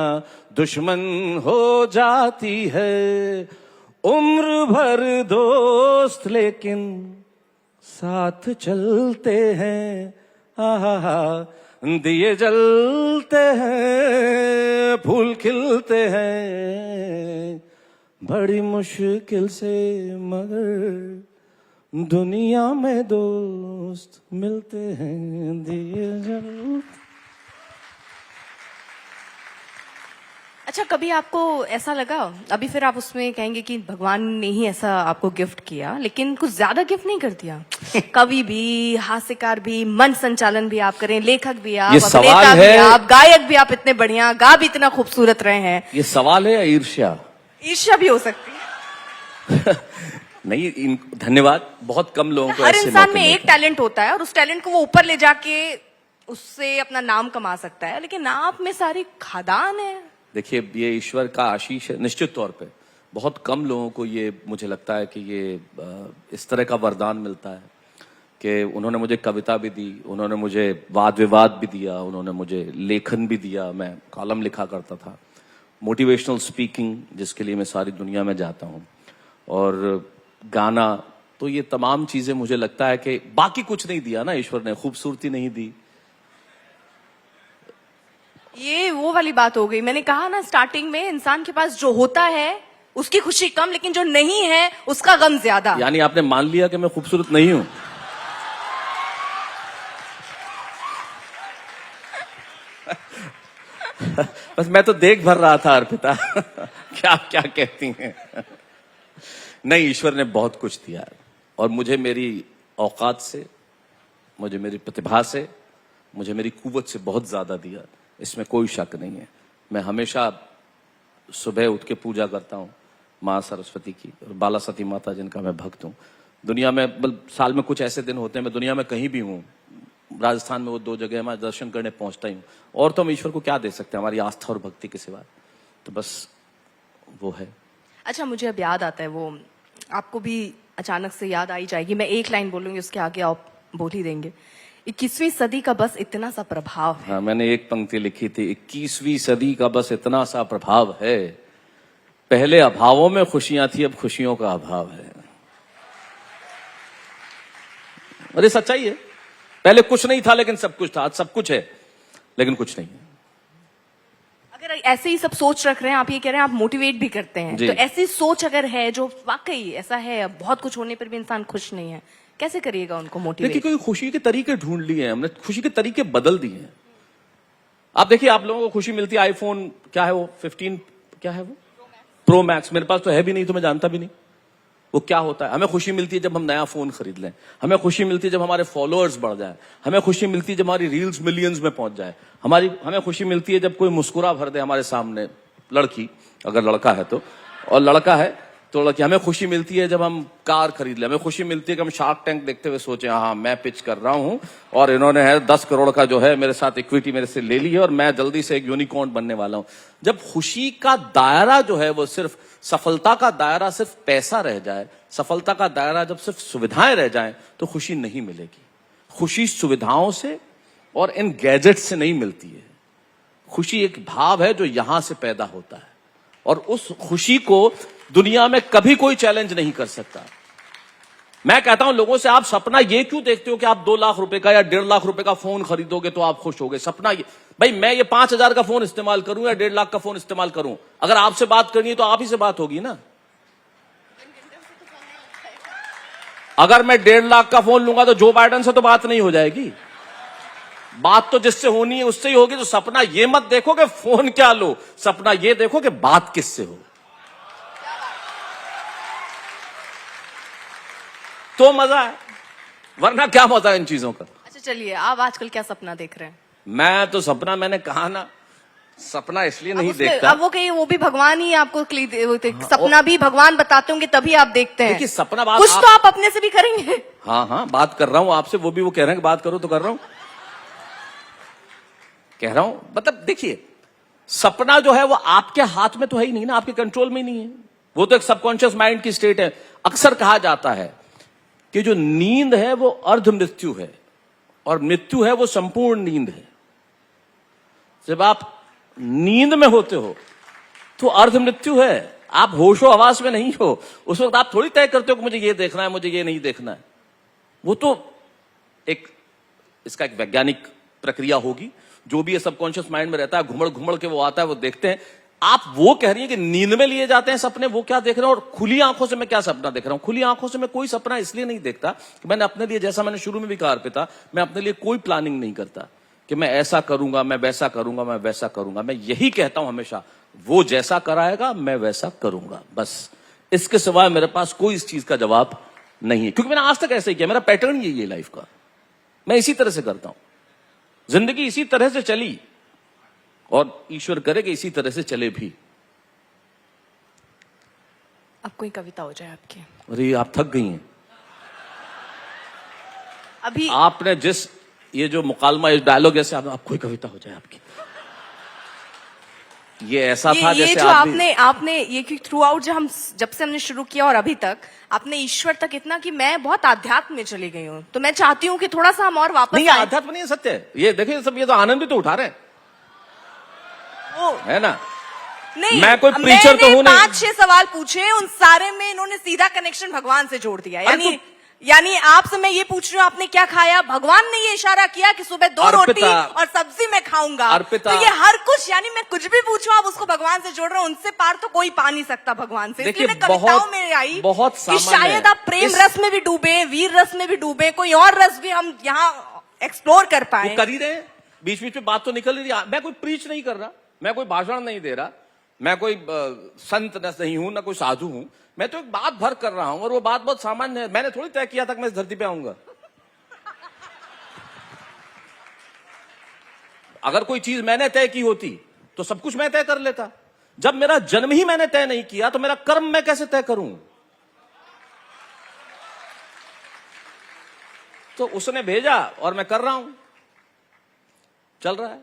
दुश्मन हो जाती है। उम्र भर दोस्त लेकिन साथ चलते हैं, आहा दिए जलते हैं, फूल खिलते हैं, बड़ी मुश्किल से मगर दुनिया में दोस्त मिलते हैं, दिए जलते। अच्छा, कभी आपको ऐसा लगा, अभी फिर आप उसमें कहेंगे कि भगवान ने ही ऐसा आपको गिफ्ट किया, लेकिन कुछ ज्यादा गिफ्ट नहीं कर दिया? कवि भी, हास्यकार भी, मन संचालन भी आप करें, लेखक भी आप, अभिनेता भी आप, गायक भी आप, इतने बढ़िया गा भी इतना खूबसूरत रहे हैं। ये सवाल है या ईर्ष्या? ईर्ष्या भी हो सकती है। नहीं, धन्यवाद। बहुत कम लोगों को हर इंसान में एक टैलेंट होता है और उस टैलेंट को वो ऊपर ले जाके उससे अपना नाम कमा सकता है, लेकिन आप में सारी खादान है। देखिए, ये ईश्वर का आशीष है निश्चित तौर पे। बहुत कम लोगों को ये, मुझे लगता है कि ये इस तरह का वरदान मिलता है कि उन्होंने मुझे कविता भी दी, उन्होंने मुझे वाद विवाद भी दिया, उन्होंने मुझे लेखन भी दिया। मैं कॉलम लिखा करता था, मोटिवेशनल स्पीकिंग, जिसके लिए मैं सारी दुनिया में जाता हूँ, और गाना। तो ये तमाम चीजें मुझे लगता है कि बाकी कुछ नहीं दिया ना ईश्वर ने, खूबसूरती नहीं दी। ये वो वाली बात हो गई, मैंने कहा ना स्टार्टिंग में, इंसान के पास जो होता है उसकी खुशी कम, लेकिन जो नहीं है उसका गम ज्यादा। यानी आपने मान लिया कि मैं खूबसूरत नहीं हूं? बस मैं तो देख भर रहा था अर्पिता। क्या क्या कहती हैं। नहीं, ईश्वर ने बहुत कुछ दिया और मुझे मेरी औकात से, मुझे मेरी प्रतिभा से, मुझे मेरी कुव्वत से बहुत ज्यादा दिया, इसमें कोई शक नहीं है। मैं हमेशा सुबह उठ के पूजा करता हूँ माँ सरस्वती की और बाला सती माता, जिनका मैं भक्त हूँ। दुनिया में साल में कुछ ऐसे दिन होते हैं, मैं दुनिया में कहीं भी हूँ, राजस्थान में वो 2 जगह मैं दर्शन करने पहुंचता ही हूँ, और तो हम ईश्वर को क्या दे सकते हैं हमारी आस्था और भक्ति के सिवा। तो बस वो है। अच्छा, मुझे अब याद आता है, वो आपको भी अचानक से याद आई जाएगी, मैं एक लाइन बोलूंगी, उसके आगे आप बोल ही देंगे। 21वीं सदी का बस इतना सा प्रभाव है। हाँ, मैंने एक पंक्ति लिखी थी, 21वीं सदी का बस इतना सा प्रभाव है, पहले अभावों में खुशियां थी, अब खुशियों का अभाव है। अरे सच्चाई है, पहले कुछ नहीं था लेकिन सब कुछ था, आज सब कुछ है लेकिन कुछ नहीं है। अगर ऐसे ही सब सोच रख रहे हैं, आप ये कह रहे हैं आप मोटिवेट भी करते हैं, जी। तो ऐसी सोच अगर है जो वाकई ऐसा है, बहुत कुछ होने पर भी इंसान खुश नहीं है, कैसे करिएगा उनको देखिए, मोटिवेट? कोई खुशी के तरीके ढूंढ लिए हैं हमने, खुशी के तरीके बदल दिए हैं। आप देखिए, आप लोगों को खुशी मिलती है आईफोन, क्या है वो 15, क्या है वो प्रो मैक्स, मेरे पास तो है भी नहीं, तो मैं जानता भी नहीं वो क्या होता है। हमें खुशी मिलती है जब हम नया फोन खरीद लें, हमें खुशी मिलती है जब हमारे फॉलोअर्स बढ़ जाए, हमें खुशी मिलती है जब हमारी रील्स मिलियंस में पहुंच जाए, हमें खुशी मिलती है जब कोई मुस्कुरा भर दे हमारे सामने, लड़की अगर लड़का है तो, और लड़का है तो लड़की। हमें खुशी मिलती है जब हम कार खरीद लें, हमें खुशी मिलती है कि हम शार्क टैंक देखते हुए सोचे हाँ मैं पिच कर रहा हूं और इन्होंने है 10 करोड़ का जो है मेरे साथ इक्विटी मेरे से ले ली है और मैं जल्दी से एक यूनिकॉर्न बनने वाला हूं। जब खुशी का दायरा जो है वो सिर्फ सफलता का दायरा सिर्फ पैसा रह जाए, सफलता का दायरा जब सिर्फ सुविधाएं रह जाएं, तो खुशी नहीं मिलेगी। खुशी सुविधाओं से और इन गैजेट से नहीं मिलती है। खुशी एक भाव है जो यहां से पैदा होता है और उस खुशी को दुनिया में कभी कोई चैलेंज नहीं कर सकता। मैं कहता हूं लोगों से, आप सपना ये क्यों देखते हो कि आप 2 लाख रुपए का या 1.5 लाख रुपए का फोन खरीदोगे तो आप खुश होगे? सपना ये, भाई मैं ये 5,000 का फोन इस्तेमाल करूं या 1.5 लाख का फोन इस्तेमाल करूं, अगर आपसे बात करनी है तो आप ही से बात होगी ना। अगर मैं 1.5 लाख का फोन लूंगा तो जो बाइडेन से तो बात नहीं हो जाएगी, बात तो जिससे होनी है उससे ही होगी। तो सपना ये मत देखो कि फोन क्या लो, सपना ये देखो कि बात किससे हो, तो मजा है, वरना क्या मजा है इन चीजों का। अच्छा चलिए, आप आजकल क्या सपना देख रहे हैं? मैं तो सपना, मैंने कहा ना, सपना इसलिए अब नहीं उसमें- देखता। अब वो कहीं वो भी भगवान ही आपको सपना भी भगवान बताते होंगे तभी आप देखते हैं। देखिए, सपना बात कुछ तो आप अपने से भी करेंगे। हाँ हाँ, बात कर रहा हूं आपसे, वो भी वो कह रहे हैं कि बात करो तो कर रहा हूं, कह रहा हूं। मतलब देखिए, सपना जो है वो आपके हाथ में तो है ही नहीं ना, आपके कंट्रोल में ही नहीं है, वो तो एक सबकॉन्शियस माइंड की स्टेट है। अक्सर कहा जाता है कि जो नींद है वो अर्ध मृत्यु है और मृत्यु है वो संपूर्ण नींद है। जब आप नींद में होते हो तो अर्ध मृत्यु है, आप होशो हवास में नहीं हो। उस वक्त आप थोड़ी तय करते हो कि मुझे ये देखना है, मुझे ये नहीं देखना है। वो तो एक, इसका एक वैज्ञानिक प्रक्रिया होगी, जो भी है सबकॉन्शियस माइंड में रहता है, घुमड़ घुमड़ के वो आता है, वो देखते हैं। आप वो कह रही हैं कि नींद में लिए जाते हैं सपने, वो क्या देख रहे हैं, और खुली आंखों से मैं क्या सपना देख रहा हूं? खुली आंखों से मैं कोई सपना इसलिए नहीं देखता कि मैंने अपने लिए, जैसा मैंने शुरू में भी कहा अर्पिता, मैं अपने लिए कोई प्लानिंग नहीं करता कि मैं ऐसा करूंगा, मैं वैसा करूंगा, मैं वैसा करूंगा। मैं यही कहता हूं हमेशा, वो जैसा कराएगा मैं वैसा करूंगा, बस। इसके सिवाय मेरे पास कोई इस चीज का जवाब नहीं है, क्योंकि मैंने आज तक ऐसे ही किया, मेरा पैटर्न यही है लाइफ का, मैं इसी तरह से करता हूं। जिंदगी इसी तरह से चली और ईश्वर करे कि इसी तरह से चले भी। अब कोई कविता हो जाए आपकी। अरे आप थक गई हैं अभी आपने जिस ये जो मुकालमा, इस डायलॉग ऐसे, आप कोई कविता हो जाए आपकी, ये ऐसा था ये जैसे जो आदमी, आपने ये कि थ्रू आउट जब से हमने शुरू किया और अभी तक आपने ईश्वर तक इतना कि मैं बहुत आध्यात्म में चली गई हूँ, तो मैं चाहती हूँ कि थोड़ा सा हम और वापस नहीं, आएं। आध्यात्म नहीं है, सत्य है ये। देखिए सब ये तो आनंद भी तो उठा रहे हैं, वो है ना। नहीं, मैं कोई preacher तो हूं नहीं। 5-6 सवाल पूछे, उन सारे में इन्होंने सीधा कनेक्शन भगवान से जोड़ दिया। अरे यानी आपसे मैं ये पूछ रही हूँ आपने क्या खाया, भगवान ने ये इशारा किया कि सुबह 2 रोटी अर्पिता, और सब्जी मैं खाऊंगा। अर्पिता, तो ये हर कुछ, यानी मैं कुछ भी पूछूं आप उसको भगवान से जोड़ रहे हो, उनसे पार तो कोई पा नहीं सकता भगवान से। देखिए, इसलिए मैं कविताओं में आई बहुत कि सामान्य शायद है। आप प्रेम रस में भी डूबे, वीर रस में भी डूबे, कोई और रस भी हम यहाँ एक्सप्लोर कर पाए। वो कर ही रहे हैं, बीच बीच में बात तो निकल रही है। मैं कोई प्रीच नहीं कर रहा, मैं कोई भाषण नहीं दे रहा, मैं कोई संत नहीं हूं, ना कोई साधु हूं, मैं तो एक बात भर कर रहा हूं और वो बात बहुत सामान्य है। मैंने थोड़ी तय किया था कि मैं इस धरती पे आऊंगा। अगर कोई चीज मैंने तय की होती तो सब कुछ मैं तय कर लेता। जब मेरा जन्म ही मैंने तय नहीं किया तो मेरा कर्म मैं कैसे तय करूं? तो उसने भेजा और मैं कर रहा हूं, चल रहा है।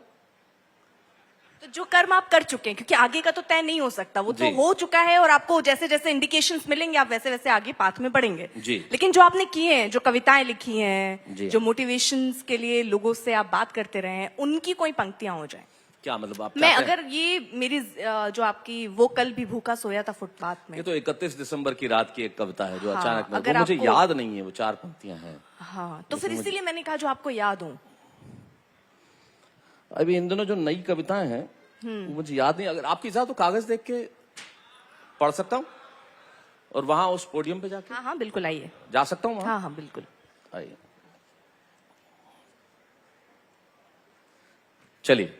तो जो कर्म आप कर चुके हैं, क्योंकि आगे का तो तय नहीं हो सकता, वो तो जी। हो चुका है और आपको जैसे जैसे इंडिकेशंस मिलेंगे आप वैसे वैसे आगे पाथ में बढ़ेंगे। जी। लेकिन जो आपने किए हैं, जो कविताएं लिखी जी। हैं, जो मोटिवेशंस के लिए लोगों से आप बात करते रहे हैं, उनकी कोई पंक्तियां हो जाए। क्या मतलब आप मैं चाहते हैं? अगर ये मेरी जो आपकी वो कल भी भूखा सोया था फुटपाथ में, ये तो 31 दिसंबर की रात की एक कविता है जो हाँ, अचानक में, अगर वो मुझे आपको- याद नहीं है, वो 4 पंक्तियां हैं। हाँ, तो फिर इसीलिए मैंने कहा जो आपको याद हो। अभी इन दिनों जो नई कविताएं हैं वो मुझे याद नहीं। अगर आपकी इजाजत तो कागज देख के पढ़ सकता हूँ और वहां उस पोडियम पे जाके हाँ हाँ बिल्कुल, आइए। जा सकता हूँ वहां? हाँ हाँ बिल्कुल। आइए, चलिए।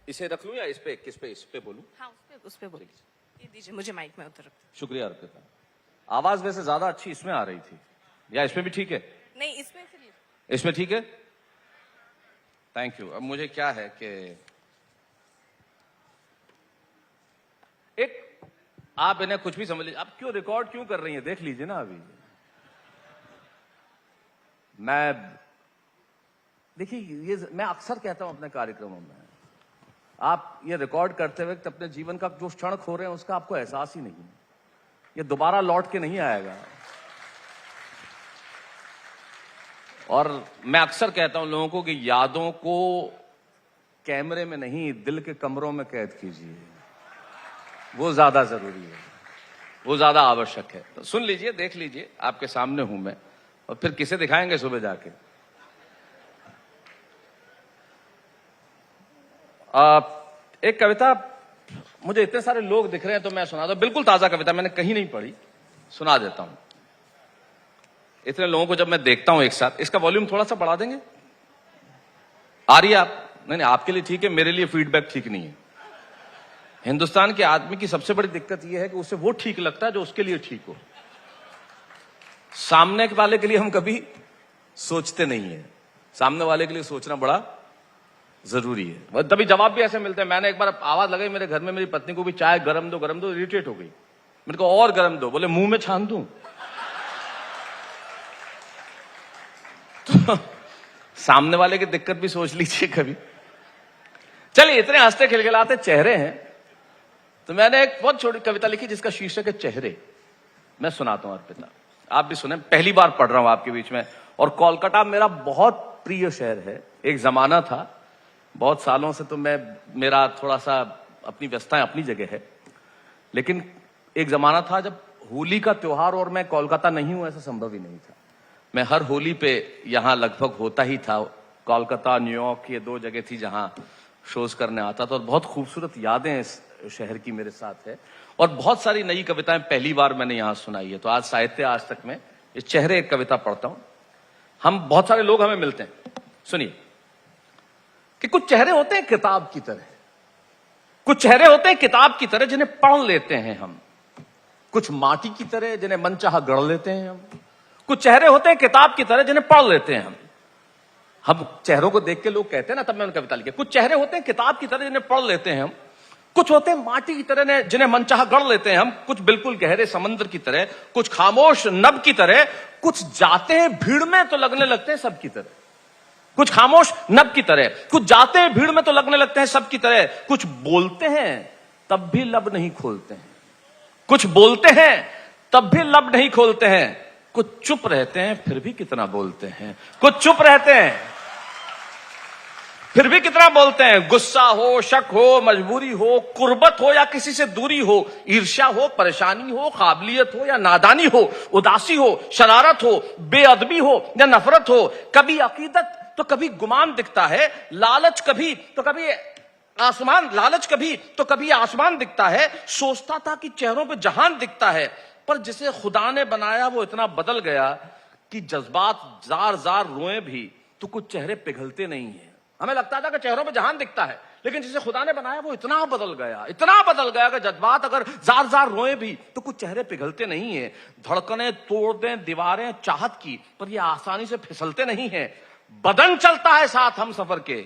इसे रख लूं या इस पे, किस पे, इस पे बोलूं? हाँ उस पे बोलिए, ये दीजिए मुझे माइक में उतर। शुक्रिया अर्पिता। आवाज वैसे ज्यादा अच्छी इसमें आ रही थी, या इसमें भी ठीक है? नहीं इसमें फिर इसमें ठीक है, थैंक यू। अब मुझे क्या है कि एक, आप इन्हें कुछ भी समझ लीजिए, आप क्यों रिकॉर्ड क्यों कर रही हैं, देख लीजिए ना। अभी मैं, देखिए ये मैं अक्सर कहता हूं अपने कार्यक्रमों में, आप ये रिकॉर्ड करते वक्त अपने जीवन का जो क्षण खो रहे हैं उसका आपको एहसास ही नहीं है, ये दोबारा लौट के नहीं आएगा। और मैं अक्सर कहता हूं लोगों को कि यादों को कैमरे में नहीं, दिल के कमरों में कैद कीजिए, वो ज्यादा जरूरी है, वो ज्यादा आवश्यक है। तो सुन लीजिए, देख लीजिए, आपके सामने हूं मैं, और फिर किसे दिखाएंगे सुबह जाके। एक कविता, मुझे इतने सारे लोग दिख रहे हैं तो मैं सुना दूं, बिल्कुल ताजा कविता, मैंने कहीं नहीं पढ़ी, सुना देता हूं। इतने लोगों को जब मैं देखता हूं एक साथ, इसका वॉल्यूम थोड़ा सा बढ़ा देंगे? आ रही है आप? नहीं, आपके लिए ठीक है, मेरे लिए फीडबैक ठीक नहीं है। हिंदुस्तान के आदमी की सबसे बड़ी दिक्कत यह है कि उसे वो ठीक लगता है जो उसके लिए ठीक हो, सामने वाले के लिए हम कभी सोचते नहीं है। सामने वाले के लिए सोचना बड़ा जरूरी है। तभी जवाब भी ऐसे मिलते हैं। मैंने एक बार आवाज लगाई मेरे घर में, मेरी पत्नी को भी चाय गरम दो, इरिटेट हो गई। मैंने कहा और गरम दो, बोले मुंह में छान दूं। तो सामने वाले की दिक्कत भी सोच लीजिए कभी। चलिए, इतने हंसते खिलखिलाते चेहरे हैं, तो मैंने एक बहुत छोटी कविता लिखी जिसका शीर्षक है चेहरे। मैं सुनाता हूं अर्पिता, आप भी सुने, पहली बार पढ़ रहा हूं आपके बीच में। और कोलकाता मेरा बहुत प्रिय शहर है। एक जमाना था, बहुत सालों से तो मेरा थोड़ा सा अपनी व्यस्तताएं अपनी जगह है, लेकिन एक जमाना था जब होली का त्योहार और मैं कोलकाता नहीं हूं ऐसा संभव ही नहीं था। मैं हर होली पे यहां लगभग होता ही था। कोलकाता, न्यूयॉर्क, ये 2 जगह थी जहां शोज करने आता था, और बहुत खूबसूरत यादें इस शहर की मेरे साथ है। और बहुत सारी नई कविताएं पहली बार मैंने यहां सुनाई है। तो आज साहित्य आज तक में ये चेहरे एक कविता पढ़ता हूं। हम बहुत सारे लोग हमें मिलते हैं, सुनिए, कि कुछ चेहरे होते हैं किताब की तरह, कुछ चेहरे होते हैं किताब की तरह जिन्हें पढ़ लेते हैं हम, कुछ माटी की तरह जिन्हें मनचाहा गढ़ लेते हैं हम, कुछ चेहरे होते हैं किताब की तरह जिन्हें पढ़ लेते हैं हम चेहरों को देख के लोग कहते हैं ना, तब मैंने कविता लिखी। कुछ चेहरे होते हैं किताब की तरह जिन्हें पढ़ लेते हैं हम, कुछ होते हैं माटी की तरह जिन्हें मनचाहा गढ़ लेते हैं हम, कुछ बिल्कुल गहरे समंदर की तरह, कुछ खामोश नब की तरह, कुछ जाते हैं भीड़ में तो लगने लगते हैं सब की तरह, कुछ खामोश नब की तरह, कुछ जाते हैं भीड़ में तो लगने लगते हैं सब की तरह, कुछ बोलते हैं तब भी लब नहीं खोलते हैं, कुछ बोलते हैं तब भी लब नहीं खोलते हैं, कुछ चुप रहते हैं फिर भी कितना बोलते हैं, कुछ चुप रहते हैं फिर भी कितना बोलते हैं। गुस्सा हो, शक हो, मजबूरी हो, कुर्बत हो या किसी से दूरी हो, ईर्ष्या हो, परेशानी हो, काबिलियत हो या नादानी हो, उदासी हो, शरारत हो, बेअदबी हो या नफरत हो, कभी अकीदत तो कभी गुमान दिखता है, लालच कभी तो कभी आसमान दिखता है। सोचता था कि चेहरों पे जहान दिखता है, पर जिसे खुदा ने बनाया वो इतना बदल गया कि जज्बात जार जार रोए भी तो कुछ चेहरे पिघलते नहीं है। हमें लगता था कि चेहरों पे जहान दिखता है, लेकिन जिसे खुदा ने बनाया वो इतना बदल गया कि जज्बात अगर जार जार रोए भी तो कुछ चेहरे पिघलते नहीं है। धड़कनें तोड़ दें दीवारें चाहत की, पर ये आसानी से फिसलते नहीं है। बदन चलता है साथ हम सफर के,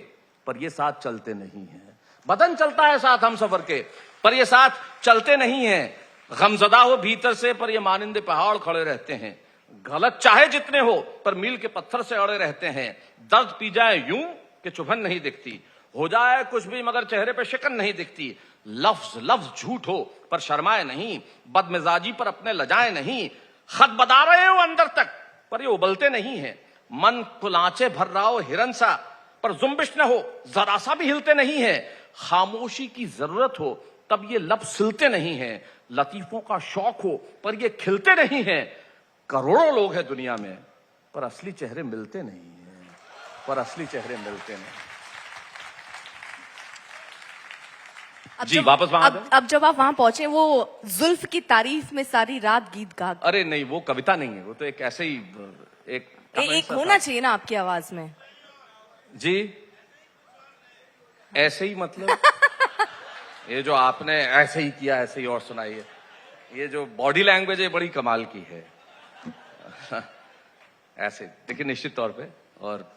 पर ये साथ चलते नहीं है। बदन चलता है साथ हम सफर के, पर ये साथ चलते नहीं है। गमजदा हो भीतर से, पर ये मानिंदे पहाड़ खड़े रहते हैं। गलत चाहे जितने हो पर मील के पत्थर से अड़े रहते हैं। दर्द पी जाए यूं कि चुभन नहीं दिखती, हो जाए कुछ भी मगर चेहरे पे शिकन नहीं दिखती। लफ्ज लफ्ज झूठ हो पर शर्माए नहीं, बदमिजाजी पर अपने लजाए नहीं। खत बता रहे हो अंदर तक पर ये उबलते नहीं है। मन कुलांचे भर रहा हो हिरन सा पर जुम्बिश न हो, जरा सा भी हिलते नहीं है। खामोशी की जरूरत हो तब ये लब सिलते नहीं है। लतीफों का शौक हो पर ये खिलते नहीं है। करोड़ों लोग हैं दुनिया में पर असली चेहरे मिलते नहीं है, पर असली चेहरे मिलते नहीं। जी वापस वहां अब जब आप वहां पहुंचे, वो जुल्फ की तारीफ में सारी रात गीत गा। अरे नहीं, वो कविता नहीं है, वो तो एक ऐसे ही एक होना चाहिए ना आपकी आवाज में। जी ऐसे ही मतलब ये जो आपने ऐसे ही किया, ऐसे ही और सुनाइए। ये जो बॉडी लैंग्वेज है बड़ी कमाल की है। ऐसे देखिए निश्चित तौर पे, और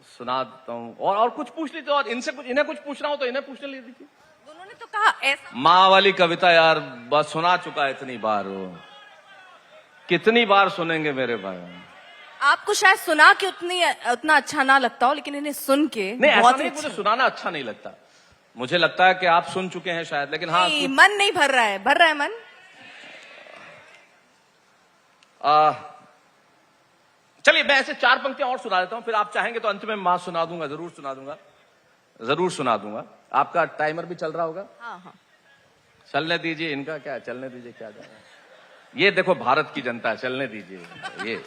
सुनाता हूं। और कुछ पूछ लीजिए, और इनसे कुछ, इन्हें कुछ पूछना हो तो इन्हें पूछने ले दीजिए। उन्होंने तो कहा ऐसा। माँ वाली कविता यार बस सुना चुका है इतनी बार, वो कितनी बार सुनेंगे मेरे भाई। आपको शायद सुना के उतना अच्छा ना लगता हो, लेकिन इन्हें सुन के नहीं, ऐसा बहुत नहीं, अच्छा। मुझे सुनाना अच्छा नहीं लगता। मुझे लगता है कि आप सुन चुके हैं शायद, लेकिन हाँ मन नहीं भर रहा है, भर रहा है मन। चलिए मैं ऐसे 4 पंक्तियां और सुना देता हूं, फिर आप चाहेंगे तो अंत में मां सुना दूंगा, जरूर सुना दूंगा, जरूर सुना दूंगा। आपका टाइमर भी चल रहा होगा। हाँ हाँ चलने दीजिए, इनका क्या चलने दीजिए, क्या जाए। ये देखो भारत की जनता, चलने दीजिए।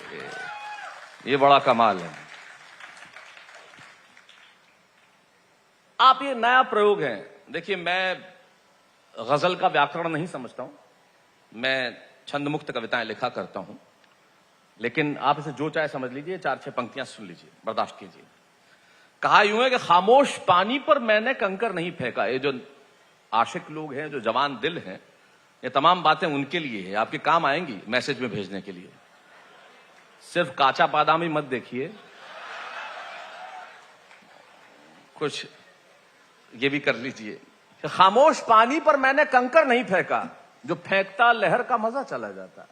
ये बड़ा कमाल है। आप ये नया प्रयोग है। देखिए मैं गजल का व्याकरण नहीं समझता हूं, मैं छंद मुक्त कविताएं लिखा करता हूं, लेकिन आप इसे जो चाहे समझ लीजिए। 4-6 पंक्तियां सुन लीजिए, बर्दाश्त कीजिए। कहा यूं है कि खामोश पानी पर मैंने कंकर नहीं फेंका। ये जो आशिक लोग हैं, जो जवान दिल हैं, ये तमाम बातें उनके लिए है, आपके काम आएंगी मैसेज में भेजने के लिए। सिर्फ काचा बादाम ही मत देखिए, कुछ ये भी कर लीजिए। खामोश पानी पर मैंने कंकर नहीं फेंका, जो फेंकता लहर का मजा चला जाता।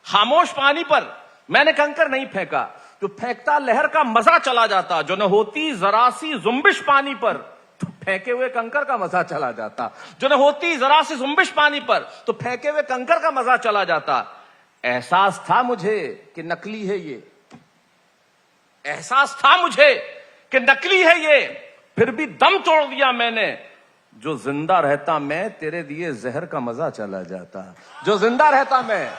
खामोश पानी पर मैंने कंकर नहीं फेंका, जो फेंकता लहर का मजा चला जाता। जो न होती जरा सी जुम्बिश पानी पर, तो फेंके हुए कंकर का मजा चला जाता। जो न होती जरा सी जुम्बिश पानी पर, तो फेंके हुए कंकर का मजा चला जाता। एहसास था मुझे कि नकली है ये, एहसास था मुझे कि नकली है ये, फिर भी दम तोड़ दिया मैंने। जो जिंदा रहता मैं, तेरे दिए जहर का मजा चला जाता। जो जिंदा रहता मैं,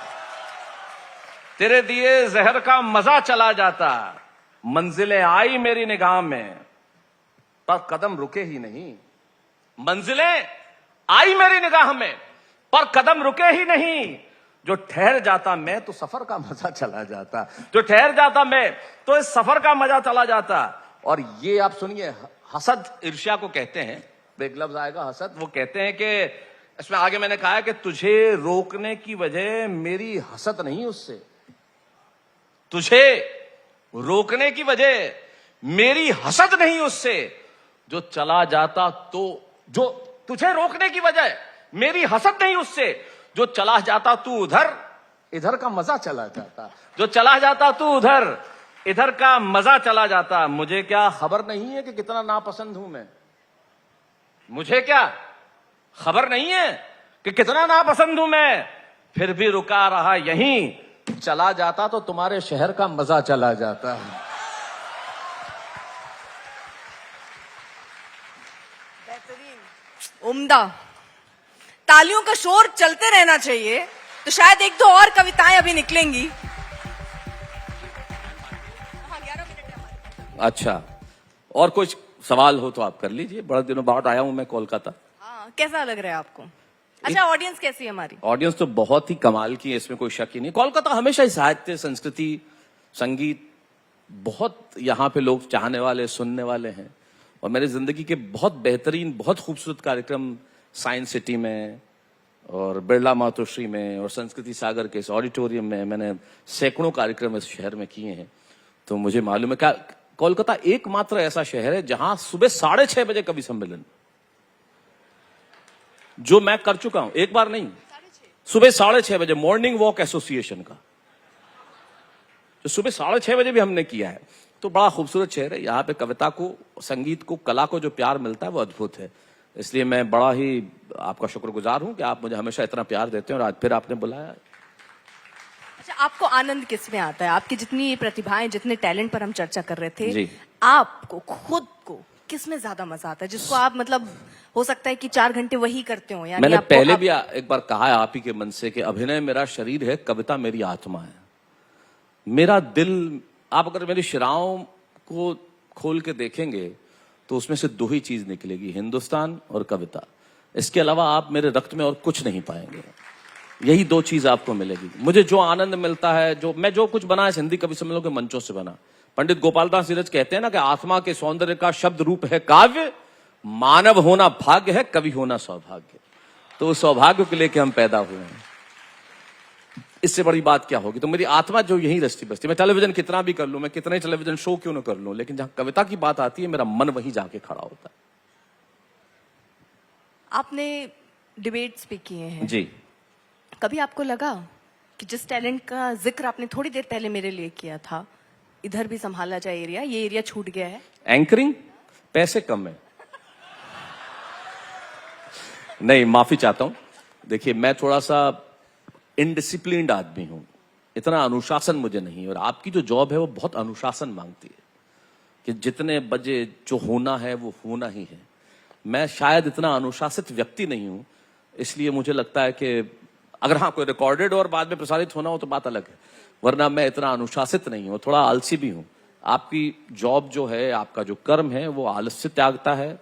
तेरे दिए जहर का मजा चला जाता। मंजिलें आई मेरी निगाह में पर कदम रुके ही नहीं। मंजिलें आई मेरी निगाह में पर कदम रुके ही नहीं। जो ठहर जाता मैं तो सफर का मजा चला जाता। जो ठहर जाता मैं तो इस सफर का मजा चला जाता। और ये आप सुनिए, हसद ईर्ष्या को कहते हैं, एक लफ्ज आएगा हसद। वो कहते हैं कि इसमें आगे मैंने कहा है कि तुझे रोकने की वजह मेरी हसद नहीं उससे, तुझे रोकने की वजह मेरी हसद नहीं उससे। जो चला जाता तो, जो तुझे रोकने की वजह मेरी हसद नहीं उससे। जो चला जाता तू उधर, इधर का मजा चला जाता। जो चला जाता तू उधर, इधर का मजा चला जाता। मुझे क्या खबर नहीं है कि कितना नापसंद हूं मैं, मुझे क्या खबर नहीं है कि कितना नापसंद हूं मैं, फिर भी रुका रहा यहीं। चला जाता तो तुम्हारे शहर का मजा चला जाता। बेहतरीन, उम्दा। तालियों का शोर चलते रहना चाहिए, तो शायद 1-2 और कविताएं अभी निकलेंगी। अच्छा, और कुछ सवाल हो तो आप कर लीजिए। बड़े दिनों बाद आया हूं मैं कोलकाता। हाँ, कैसा लग रहा है आपको? अच्छा, ऑडियंस कैसी है हमारी? ऑडियंस तो बहुत ही कमाल की है, इसमें कोई शक ही नहीं। कोलकाता हमेशा ही साहित्य, संस्कृति, संगीत, बहुत यहाँ पे लोग चाहने वाले, सुनने वाले हैं। और मेरी जिंदगी के बहुत बेहतरीन, बहुत खूबसूरत कार्यक्रम साइंस सिटी में और बिरला मातोश्री में और संस्कृति सागर के इस ऑडिटोरियम में मैंने सैकड़ों कार्यक्रम इस शहर में किए हैं। तो मुझे मालूम है क्या कोलकाता एकमात्र ऐसा शहर है जहां सुबह 6:30 बजे कवि सम्मेलन, जो मैं कर चुका हूं, एक बार नहीं, सुबह 6:30 बजे मॉर्निंग वॉक एसोसिएशन का। जो सुबह 6:30 बजे भी हमने किया है, तो बड़ा खूबसूरत शहर है। यहाँ पे कविता को, संगीत को, कला को जो प्यार मिलता है वो अद्भुत है। इसलिए मैं बड़ा ही आपका शुक्रगुजार हूं कि आप मुझे हमेशा इतना प्यार देते हैं और आज फिर आपने बुलाया। अच्छा, आपको आनंद किस में आता है? आपकी जितनी प्रतिभाएं, जितने टैलेंट पर हम चर्चा कर रहे थे, जी। आपको खुद को किस में ज्यादा मजा आता है, जिसको आप मतलब हो सकता है कि 4 घंटे वही करते हो? यानी मैंने आपको पहले भी एक बार कहा है आप ही के मन से कि अभिनय मेरा शरीर है, कविता मेरी आत्मा है, मेरा दिल। आप अगर मेरी शिराओं को खोल के देखेंगे तो उसमें से 2 ही चीज निकलेगी, हिंदुस्तान और कविता। इसके अलावा आप मेरे रक्त में और कुछ नहीं पाएंगे। यही 2 चीज आपको मिलेगी। मुझे जो आनंद मिलता है, जो कुछ बना है हिंदी कवि सम्मेलनों के मंचों से बना। पंडित गोपाल दास नीरज कहते हैं ना कि आत्मा के सौंदर्य का शब्द रूप है काव्य, मानव होना भाग्य है, कवि होना सौभाग्य। तो उस सौभाग्य को लेकर हम पैदा हुए हैं, इससे बड़ी बात क्या होगी? तो मेरी आत्मा जो यही रचती बसती। मैं टेलीविजन कितना भी कर लूं, मैं कितने टेलीविजन शो क्यों ना कर लूं, लेकिन जहां कविता की बात आती है मेरा मन वहीं जाके खड़ा होता है। आपने डिबेट्स भी किए हैं जी। कभी आपको लगा कि जिस टैलेंट का जिक्र आपने थोड़ी देर पहले मेरे लिए किया था, इधर भी संभाला जाए एरिया, ये एरिया छूट गया है? एंकरिंग पैसे कम है। नहीं, माफी चाहता हूं। देखिए, मैं थोड़ा सा इनडिसिप्लिन्ड आदमी हूं, इतना अनुशासन मुझे नहीं। और आपकी जो जॉब है वो बहुत अनुशासन मांगती है कि जितने बजे जो होना है वो होना ही है। मैं शायद इतना अनुशासित व्यक्ति नहीं हूं, इसलिए मुझे लगता है कि अगर हाँ कोई रिकॉर्डेड और बाद में प्रसारित होना हो तो बात अलग है, वरना मैं इतना अनुशासित नहीं हूं। थोड़ा आलसी भी हूं। आपकी जॉब जो है, आपका जो कर्म है, वो आलस्य त्यागता है,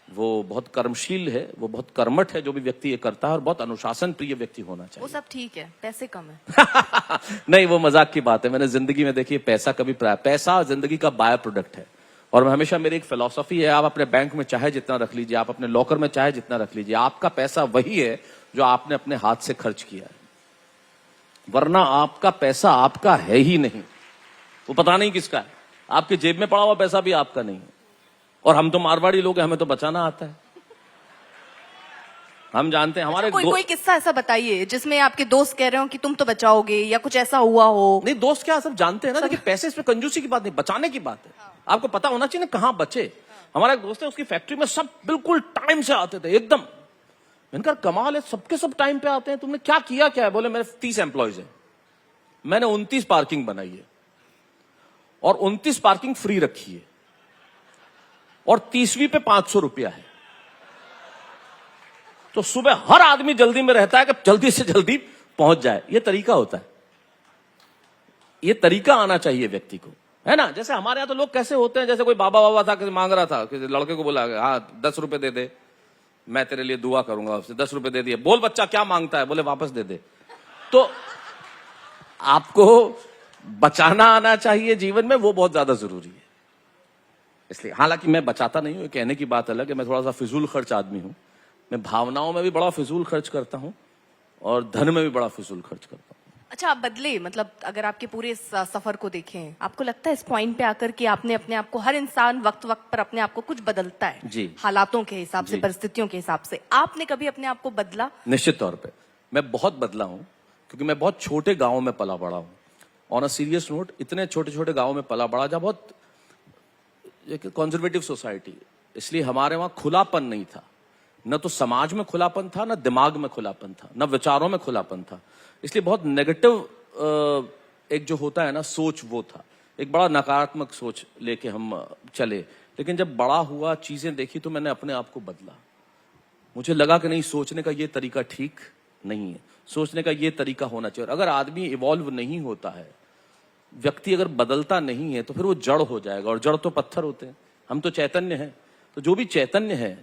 वो बहुत कर्मशील है, वो बहुत कर्मठ है जो भी व्यक्ति ये करता है, और बहुत अनुशासन प्रिय व्यक्ति होना चाहिए। वो सब ठीक है, पैसे कम है। नहीं, वो मजाक की बात है। मैंने जिंदगी में देखिए पैसा कभी, पैसा जिंदगी का बाय प्रोडक्ट है। और हमेशा मेरी एक फिलॉसफी है, आप अपने बैंक में चाहे जितना रख लीजिए, आप अपने लॉकर में चाहे जितना रख लीजिए, आपका पैसा वही है जो आपने अपने हाथ से खर्च किया है, वरना आपका पैसा आपका है ही नहीं। वो पता नहीं किसका है। आपके जेब में पड़ा हुआ पैसा भी आपका नहीं है। और हम तो मारवाड़ी लोग हैं, हमें तो बचाना आता है। हम जानते हैं हमारे कोई किस्सा ऐसा बताइए जिसमें आपके दोस्त कह रहे हो कि तुम तो बचाओगे, या कुछ ऐसा हुआ हो। नहीं, दोस्त क्या, सब जानते हैं ना। देखिए, पैसे इसमें कंजूसी की बात नहीं, बचाने की बात है। आपको पता होना चाहिए ना कहां बचे। हमारा एक दोस्त है, उसकी फैक्ट्री में सब बिल्कुल टाइम से आते थे, एकदम। मैंने कहा कमाल है, सबके सब टाइम पे आते हैं, तुमने क्या किया क्या है? बोले मेरे 30 एम्प्लॉयज हैं, मैंने 29 पार्किंग बनाई है और 29 पार्किंग फ्री रखी है, और 30वीं पे 500 रुपया है। तो सुबह हर आदमी जल्दी में रहता है कि जल्दी से जल्दी पहुंच जाए। ये तरीका होता है, ये तरीका आना चाहिए व्यक्ति को, है ना। जैसे हमारे यहां तो लोग कैसे होते हैं, जैसे कोई बाबा था, किसी मांग रहा था, किसी लड़के को बोला हाँ 10 रुपए दे दे, मैं तेरे लिए दुआ करूंगा। उससे 10 रुपए दे दिए। बोल बच्चा क्या मांगता है? बोले वापस दे दे। तो आपको बचाना आना चाहिए जीवन में, वो बहुत ज्यादा जरूरी है। इसलिए हालांकि मैं बचाता नहीं हूं, कहने की बात अलग है, मैं थोड़ा सा फिजूल खर्च आदमी हूं। मैं भावनाओं में भी बड़ा फिजूल खर्च करता हूं और धन में भी बड़ा फिजूल खर्च करता हूं। अच्छा, आप बदले, मतलब अगर आपके पूरे सफर को देखें, आपको लगता है इस पॉइंट पे आकर कि आपने अपने आप को, हर इंसान वक्त वक्त पर अपने आप को कुछ बदलता है जी, हालातों के हिसाब से, जी, परिस्थितियों के हिसाब से। आपने कभी अपने आप को बदला? निश्चित तौर पे मैं बहुत बदला हूं, क्योंकि मैं बहुत छोटे गांव में पला बड़ा हूं। ऑन अ सीरियस नोट, इतने छोटे छोटे गांव में पला बड़ा, जहां बहुत एक कंजर्वेटिव सोसाइटी, इसलिए हमारे वहां खुलापन नहीं था। न तो समाज में खुलापन था, न दिमाग में खुलापन था, न विचारों में खुलापन था। इसलिए बहुत नेगेटिव एक जो होता है ना सोच, वो था एक बड़ा नकारात्मक सोच लेके हम चले। लेकिन जब बड़ा हुआ, चीजें देखी, तो मैंने अपने आप को बदला। मुझे लगा कि नहीं, सोचने का ये तरीका ठीक नहीं है, सोचने का ये तरीका होना चाहिए। और अगर आदमी इवॉल्व नहीं होता है, व्यक्ति अगर बदलता नहीं है, तो फिर वो जड़ हो जाएगा, और जड़ तो पत्थर होते हैं, हम तो चैतन्य हैं। तो जो भी चैतन्य है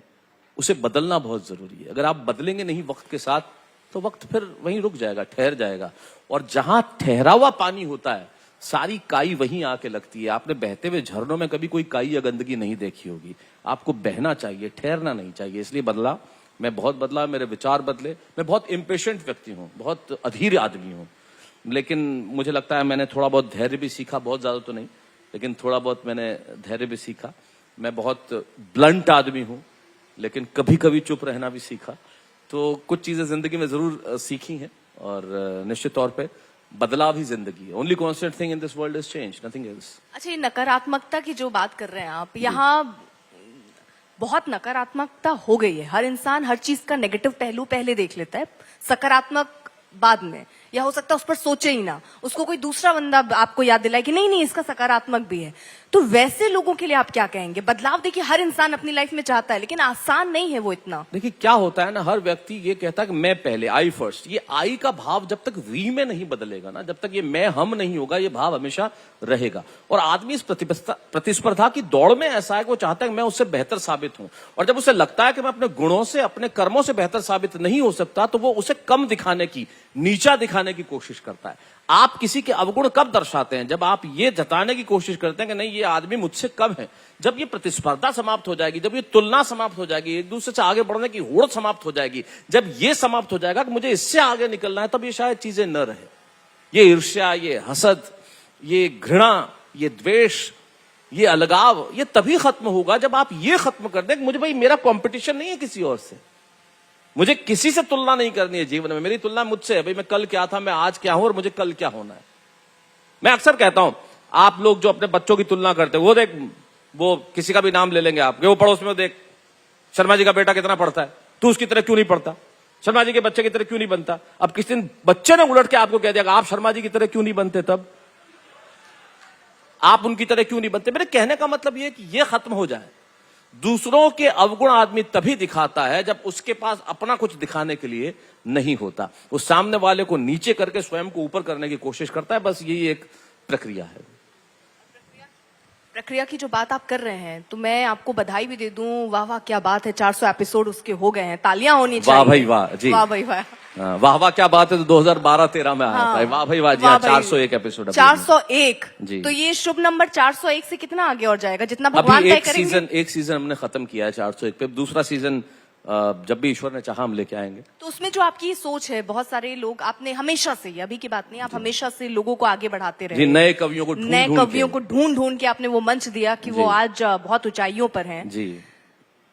उसे बदलना बहुत जरूरी है। अगर आप बदलेंगे नहीं वक्त के साथ, तो वक्त फिर वहीं रुक जाएगा, ठहर जाएगा। और जहां ठहरा हुआ पानी होता है, सारी काई वहीं आके लगती है। आपने बहते हुए झरनों में कभी कोई काई या गंदगी नहीं देखी होगी। आपको बहना चाहिए, ठहरना नहीं चाहिए। इसलिए बदला, मैं बहुत बदला, मेरे विचार बदले। मैं बहुत इम्पेशेंट व्यक्ति हूँ, बहुत अधीर आदमी हूँ, लेकिन मुझे लगता है मैंने थोड़ा बहुत धैर्य भी सीखा, बहुत ज्यादा तो नहीं, लेकिन थोड़ा बहुत मैंने धैर्य भी सीखा। मैं बहुत ब्लंट आदमी हूँ, लेकिन कभी कभी चुप रहना भी सीखा। तो कुछ चीजें जिंदगी में जरूर सीखी हैं, और निश्चित तौर पे बदलाव ही जिंदगी है। Only constant thing in this world is change, nothing else. अच्छा, ये नकारात्मकता की जो बात कर रहे हैं आप, यहाँ बहुत नकारात्मकता हो गई है। हर इंसान हर चीज का नेगेटिव पहलू पहले देख लेता है, सकारात्मक बाद में, या हो सकता है उस पर सोचे ही ना, उसको कोई दूसरा बंदा आपको याद दिलाए कि नहीं नहीं इसका सकारात्मक भी है। तो वैसे लोगों के लिए आप क्या कहेंगे? बदलाव देखिए हर इंसान अपनी लाइफ में चाहता है, लेकिन आसान नहीं है वो इतना। देखिए क्या होता है ना, हर व्यक्ति ये कहता है कि मैं पहले, आई फर्स्ट। ये आई का भाव जब तक वी में नहीं बदलेगा ना, जब तक ये मैं हम नहीं होगा, ये भाव हमेशा रहेगा। और आदमी इस प्रतिस्पर्धा की दौड़ में ऐसा है कि वो चाहता है कि मैं उससे बेहतर साबित हूं, और जब उसे लगता है कि मैं अपने गुणों से, अपने कर्मों से बेहतर साबित नहीं हो सकता, तो वो उसे कम दिखाने की, नीचा दिखाने की कोशिश करता है। आप किसी के अवगुण कब दर्शाते हैं? जब आप ये जताने की कोशिश करते हैं कि नहीं ये आदमी मुझसे कम है। जब ये प्रतिस्पर्धा समाप्त हो जाएगी, जब ये तुलना समाप्त हो जाएगी, एक दूसरे से आगे बढ़ने की होड़ समाप्त हो जाएगी, जब ये समाप्त हो जाएगा कि मुझे इससे आगे निकलना है, तब ये शायद चीजें न रहे। ये ईर्ष्या, ये हसद, ये घृणा, ये द्वेष, ये अलगाव, ये तभी खत्म होगा जब आप ये खत्म कर दें कि मुझे भाई मेरा कंपटीशन नहीं है किसी और से, मुझे किसी से तुलना नहीं करनी है जीवन में। मेरी तुलना मुझसे है, भाई मैं कल क्या था, मैं आज क्या हूं, और मुझे कल क्या होना है। मैं अक्सर कहता हूं, आप लोग जो अपने बच्चों की तुलना करते हैं, वो देख, वो किसी का भी नाम ले लेंगे आपके, वो पड़ोस में देख शर्मा जी का बेटा कितना पढ़ता है, तू उसकी तरह क्यों नहीं पढ़ता, शर्मा जी के बच्चे की तरह क्यों नहीं बनता। अब किसी दिन बच्चे ने उलट के आपको कह दिया आप शर्मा जी की तरह क्यों नहीं बनते, तब आप उनकी तरह क्यों नहीं बनते। मेरे कहने का मतलब यह कि यह खत्म हो जाए। दूसरों के अवगुण आदमी तभी दिखाता है जब उसके पास अपना कुछ दिखाने के लिए नहीं होता। वो सामने वाले को नीचे करके स्वयं को ऊपर करने की कोशिश करता है। बस यही एक प्रक्रिया है। प्रक्रिया की जो बात आप कर रहे हैं, तो मैं आपको बधाई भी दे दूं, वाह वाह क्या बात है, 400 एपिसोड उसके हो गए हैं, तालियां होनी चाहिए। वाह भाई वाह जी, वाह भाई वाह, वाह वाह क्या बात है। तो 2012-13 में आया था। वाह भाई वाह जी, 401 एपिसोड। 401 जी। तो ये शुभ नंबर 401 से कितना आगे और जाएगा, जितना भगवान तय करेंगे। एक सीजन हमने खत्म किया है 401 पे, दूसरा सीजन जब भी ईश्वर ने चाहा हम लेके आएंगे। तो उसमें जो आपकी सोच है, बहुत सारे लोग, आपने हमेशा से, अभी की बात नहीं, आप हमेशा से लोगों को आगे बढ़ाते रहे, नए कवियों को ढूंढ ढूंढ के आपने वो मंच दिया कि वो आज बहुत ऊंचाइयों पर हैं जी।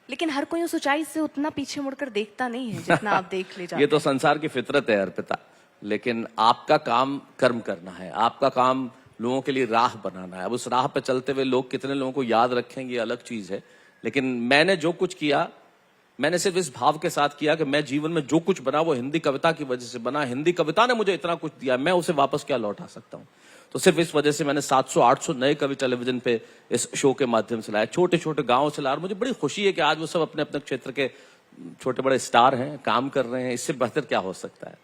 लेकिन हर कोई उस ऊंचाई से उतना पीछे मुड़कर देखता नहीं है जितना आप देख ले जाते। ये तो संसार की फितरत है अर्पिता। लेकिन आपका काम कर्म करना है, आपका काम लोगों के लिए राह बनाना है। अब उस राह पे चलते हुए लोग कितने लोगों को याद रखेंगे ये अलग चीज है। लेकिन मैंने जो कुछ किया, मैंने सिर्फ इस भाव के साथ किया कि मैं जीवन में जो कुछ बना वो हिंदी कविता की वजह से बना। हिंदी कविता ने मुझे इतना कुछ दिया, मैं उसे वापस क्या लौटा सकता हूं। तो सिर्फ इस वजह से मैंने 700-800 नए कवि टेलीविजन पे इस शो के माध्यम से लाए, छोटे छोटे गांवों से ला। और मुझे बड़ी खुशी है कि आज वो सब अपने अपने क्षेत्र के छोटे बड़े स्टार हैं, काम कर रहे हैं। इससे बेहतर क्या हो सकता है।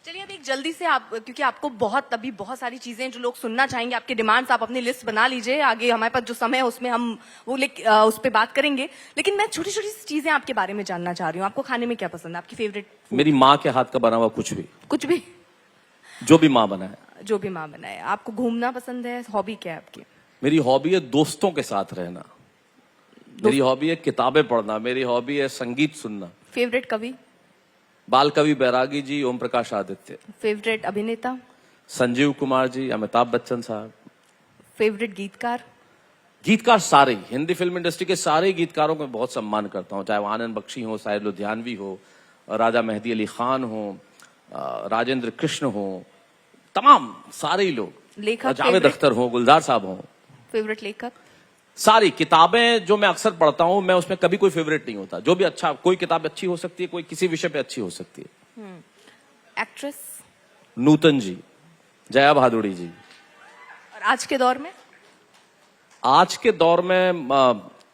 चलिए अब एक जल्दी से आप, क्योंकि आपको बहुत सारी चीजें जो लोग सुनना चाहेंगे, आपके डिमांड्स आप अपनी लिस्ट बना लीजिए, आगे हमारे पास जो समय है उसमें हम वो उस पर बात करेंगे। लेकिन मैं छोटी छोटी चीजें आपके बारे में जानना चाह रही हूँ। आपको खाने में क्या पसंद है, आपकी फेवरेट? मेरी माँ के हाथ का बना हुआ कुछ भी जो भी माँ बनाए। जो भी माँ बनाए। आपको घूमना पसंद है? हॉबी क्या है आपकी? मेरी हॉबी है दोस्तों के साथ रहना, मेरी हॉबी है किताबें पढ़ना, मेरी हॉबी है संगीत सुनना। फेवरेट कवि? बाल कवि बैरागी जी, ओम प्रकाश आदित्य। फेवरेट अभिनेता? संजीव कुमार जी, अमिताभ बच्चन साहब। फेवरेट गीतकार? गीतकार सारे, हिंदी फिल्म इंडस्ट्री के सारे गीतकारों को मैं बहुत सम्मान करता हूँ, चाहे वो आनंद बख्शी हो, साहिर लुधियानवी हो, राजा मेहदी अली खान हो, राजेंद्र कृष्ण हो, तमाम सारे ही लोग, लेखक? जावेद अख्तर हो, गुलजार साहब हो। फेवरेट लेखक? सारी किताबें जो मैं अक्सर पढ़ता हूं, मैं उसमें कभी कोई फेवरेट नहीं होता। जो भी अच्छा, कोई किताब अच्छी हो सकती है, कोई किसी विषय पे अच्छी हो सकती है। एक्ट्रेस? नूतन जी, जया भादुड़ी जी। और आज के दौर में? आज के दौर में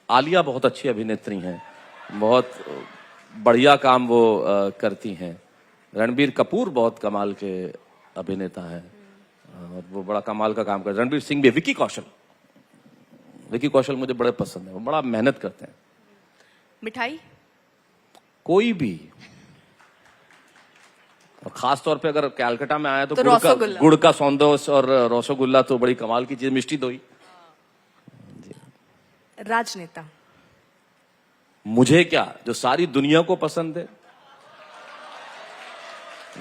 आलिया बहुत अच्छी अभिनेत्री हैं, बहुत बढ़िया काम वो करती हैं। रणबीर कपूर बहुत कमाल के अभिनेता हैं और वो बड़ा कमाल का काम करते हैं। रणबीर सिंह भी। विकी कौशल मुझे बड़े पसंद है, वो बड़ा मेहनत करते हैं। मिठाई? कोई भी। और खास तौर पे अगर कैलकाटा में आया तो रसगुल्ला, गुड़ का सौंदोस और रसगुल्ला तो बड़ी कमाल की चीज। मिष्टी दोई। राजनेता? मुझे क्या, जो सारी दुनिया को पसंद है।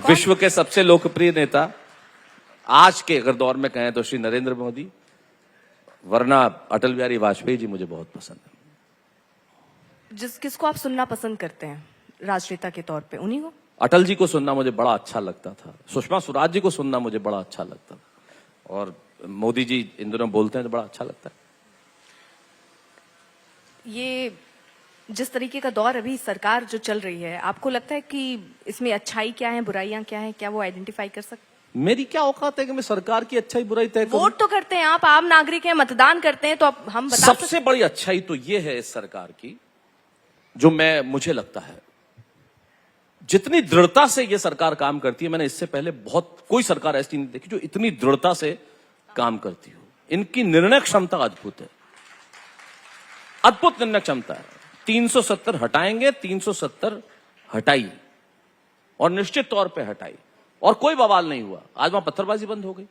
विश्व के सबसे लोकप्रिय नेता आज के अगर दौर में कहें तो श्री नरेंद्र मोदी, वरना अटल बिहारी वाजपेयी जी मुझे बहुत पसंद है। किसको आप सुनना पसंद करते हैं राजनेता के तौर पे? उन्हीं को? अटल जी को सुनना मुझे बड़ा अच्छा लगता था, सुषमा स्वराज जी को सुनना मुझे बड़ा अच्छा लगता था, और मोदी जी इन दिनों बोलते हैं तो बड़ा अच्छा लगता है। ये जिस तरीके का दौर अभी सरकार जो चल रही है, आपको लगता है कि इसमें अच्छाई क्या है, बुराइयां क्या है, क्या वो आइडेंटिफाई कर सकते? मेरी क्या औकात है कि मैं सरकार की अच्छाई बुराई तय करूं? वोट तो करते हैं आप, आम नागरिक हैं, मतदान करते हैं, तो अब हम बता सबसे बड़ी अच्छाई तो ये है इस सरकार की, जो मुझे लगता है जितनी दृढ़ता से ये सरकार काम करती है, मैंने इससे पहले कोई सरकार ऐसी नहीं देखी जो इतनी दृढ़ता से काम करती हो। इनकी निर्णय क्षमता अद्भुत है, अद्भुत निर्णय क्षमता है। 370 हटाएंगे, 370 हटाई, और निश्चित तौर पे हटाई, और कोई बवाल नहीं हुआ। आज वहां पत्थरबाजी बंद हो गई,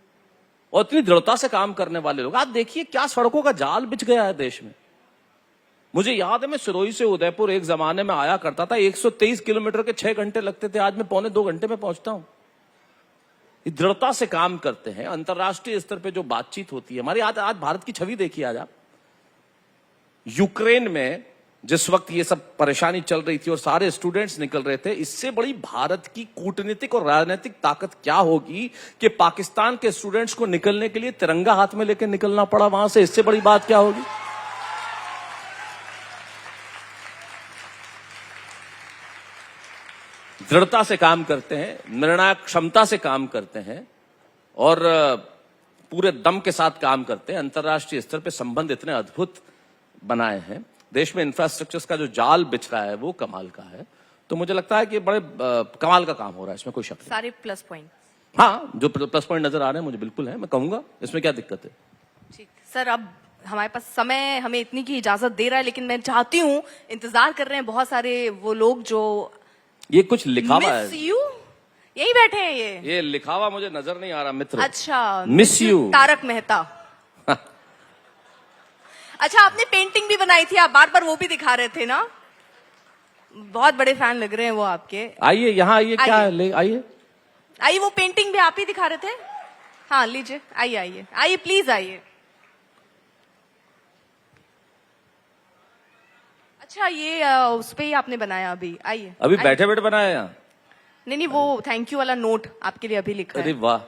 और इतनी दृढ़ता से काम करने वाले लोग, आप देखिए क्या सड़कों का जाल बिछ गया है देश में। मुझे याद है, मैं सिरोही से उदयपुर एक जमाने में आया करता था, 123 किलोमीटर के 6 घंटे लगते थे, आज मैं 1.25 घंटे में पहुंचता हूं। दृढ़ता से काम करते हैं। अंतर्राष्ट्रीय स्तर पे जो बातचीत होती है हमारी, आज भारत की छवि देखिए। आज आप यूक्रेन में जिस वक्त ये सब परेशानी चल रही थी और सारे स्टूडेंट्स निकल रहे थे, इससे बड़ी भारत की कूटनीतिक और राजनीतिक ताकत क्या होगी कि पाकिस्तान के स्टूडेंट्स को निकलने के लिए तिरंगा हाथ में लेकर निकलना पड़ा वहां से। इससे बड़ी बात क्या होगी? दृढ़ता से काम करते हैं, निर्णायक क्षमता से काम करते हैं, और पूरे दम के साथ काम करते हैं। अंतर्राष्ट्रीय स्तर पे संबंध इतने अद्भुत बनाए हैं, देश में इंफ्रास्ट्रक्चर्स का जो जाल बिछ रहा है वो कमाल का है। तो मुझे लगता है कि बड़े कमाल का काम हो रहा है, इसमें कोई शक नहीं। सारे प्लस पॉइंट, हाँ, जो प्लस पॉइंट नजर आ रहे हैं मुझे बिल्कुल है, मैं कहूंगा इसमें क्या दिक्कत है। ठीक सर, अब हमारे पास समय हमें इतनी की इजाजत दे रहा है, लेकिन मैं चाहती हूँ, इंतजार कर रहे हैं बहुत सारे वो लोग जो ये कुछ लिखावा मिस है, यू, यही बैठे हैं ये लिखावा मुझे नजर नहीं आ रहा मित्र। अच्छा, मिस यू तारक मेहता। अच्छा, आपने पेंटिंग भी बनाई थी, आप बार बार वो भी दिखा रहे थे ना, बहुत बड़े फैन लग रहे हैं वो आपके। आइए यहाँ आइए, क्या है, ले आइए आइए, वो पेंटिंग भी आप ही दिखा रहे थे। हाँ लीजिए, आइए आइए आइए, प्लीज आइए। अच्छा, ये उस पे ही आपने बनाया अभी? आइए, अभी बैठे बैठे बनाया यहाँ? नहीं नहीं, वो थैंक यू वाला नोट आपके लिए अभी लिखा है। अरे वाह,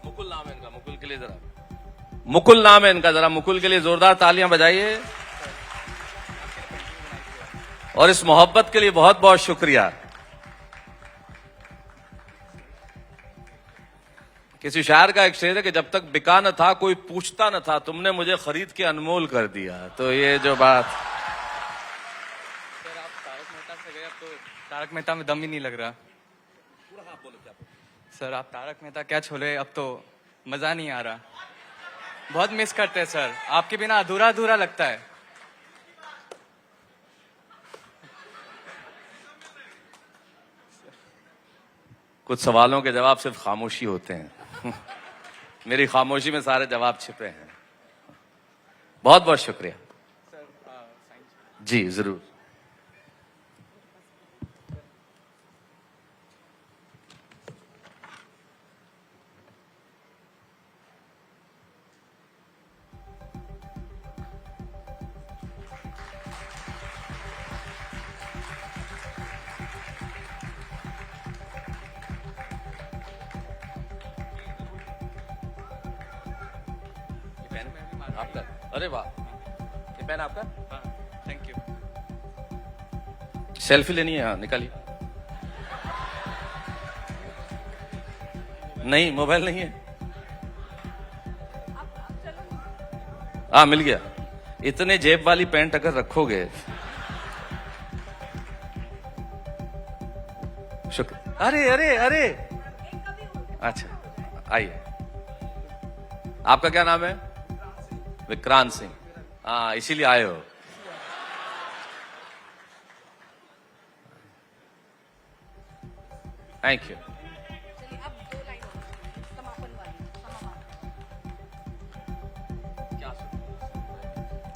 मुकुल नाम है इनका, मुकुल के लिए जरा, मुकुल नाम है इनका, जरा मुकुल के लिए जोरदार तालियां बजाइए। और इस मोहब्बत के लिए बहुत बहुत शुक्रिया। किसी शायर का एक शेर है कि जब तक बिका न था कोई पूछता न था, तुमने मुझे खरीद के अनमोल कर दिया। तो ये जो बात, सर आप तारक मेहता से गए, अब तो तारक मेहता में दम ही नहीं लग रहा। सर आप तारक मेहता क्या छोले, अब तो मजा नहीं आ रहा, बहुत मिस करते हैं सर, आपके बिना अधूरा अधूरा लगता है। कुछ सवालों के जवाब सिर्फ खामोशी होते हैं। मेरी खामोशी में सारे जवाब छिपे हैं। बहुत बहुत शुक्रिया जी, जरूर। आपका? अरे वाह, ये पेन आपका? Thank you. सेल्फी लेनी है? हाँ निकालिए। नहीं, मोबाइल नहीं है। हाँ मिल गया। इतने जेब वाली पैंट अगर रखोगे, शुक्र। अरे अरे अरे, अच्छा आइए। आपका क्या नाम है? विक्रांत सिंह। हाँ, इसीलिए आए हो। Thank you.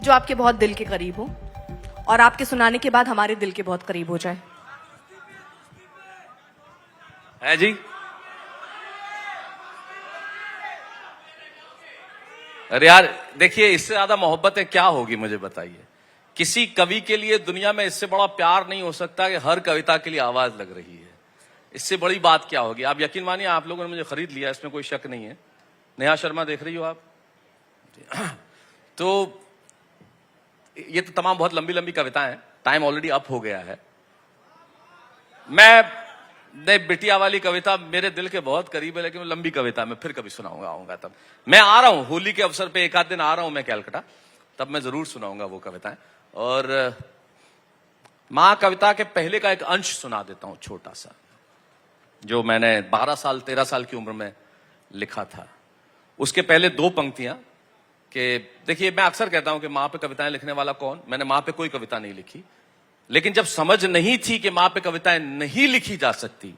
जो आपके बहुत दिल के करीब हो, और आपके सुनाने के बाद हमारे दिल के बहुत करीब हो जाए। है जी, अरे यार देखिए, इससे ज्यादा मोहब्बतें क्या होगी मुझे बताइए। किसी कवि के लिए दुनिया में इससे बड़ा प्यार नहीं हो सकता कि हर कविता के लिए आवाज लग रही है। इससे बड़ी बात क्या होगी। आप यकीन मानिए, आप लोगों ने मुझे खरीद लिया, इसमें कोई शक नहीं है। नेहा शर्मा देख रही हो आप? तो ये तो तमाम बहुत लंबी लंबी कविताएं हैं, टाइम ऑलरेडी अप हो गया है। मैं बिटिया वाली कविता मेरे दिल के बहुत करीब है, लेकिन लंबी कविता मैं फिर कभी सुनाऊंगा, आऊंगा तब। मैं आ रहा हूं होली के अवसर पे, एक आध दिन आ रहा हूं मैं कैलकाटा, तब मैं जरूर सुनाऊंगा वो कविताएं। और मां कविता के पहले का एक अंश सुना देता हूं, छोटा सा, जो मैंने 12 साल 13 साल की उम्र में लिखा था। उसके पहले 2 पंक्तियां कि देखिए, मैं अक्सर कहता हूं कि मां पे कविताएं लिखने वाला कौन। मैंने मां पे कोई कविता नहीं लिखी, लेकिन जब समझ नहीं थी कि मां पे कविताएं नहीं लिखी जा सकती,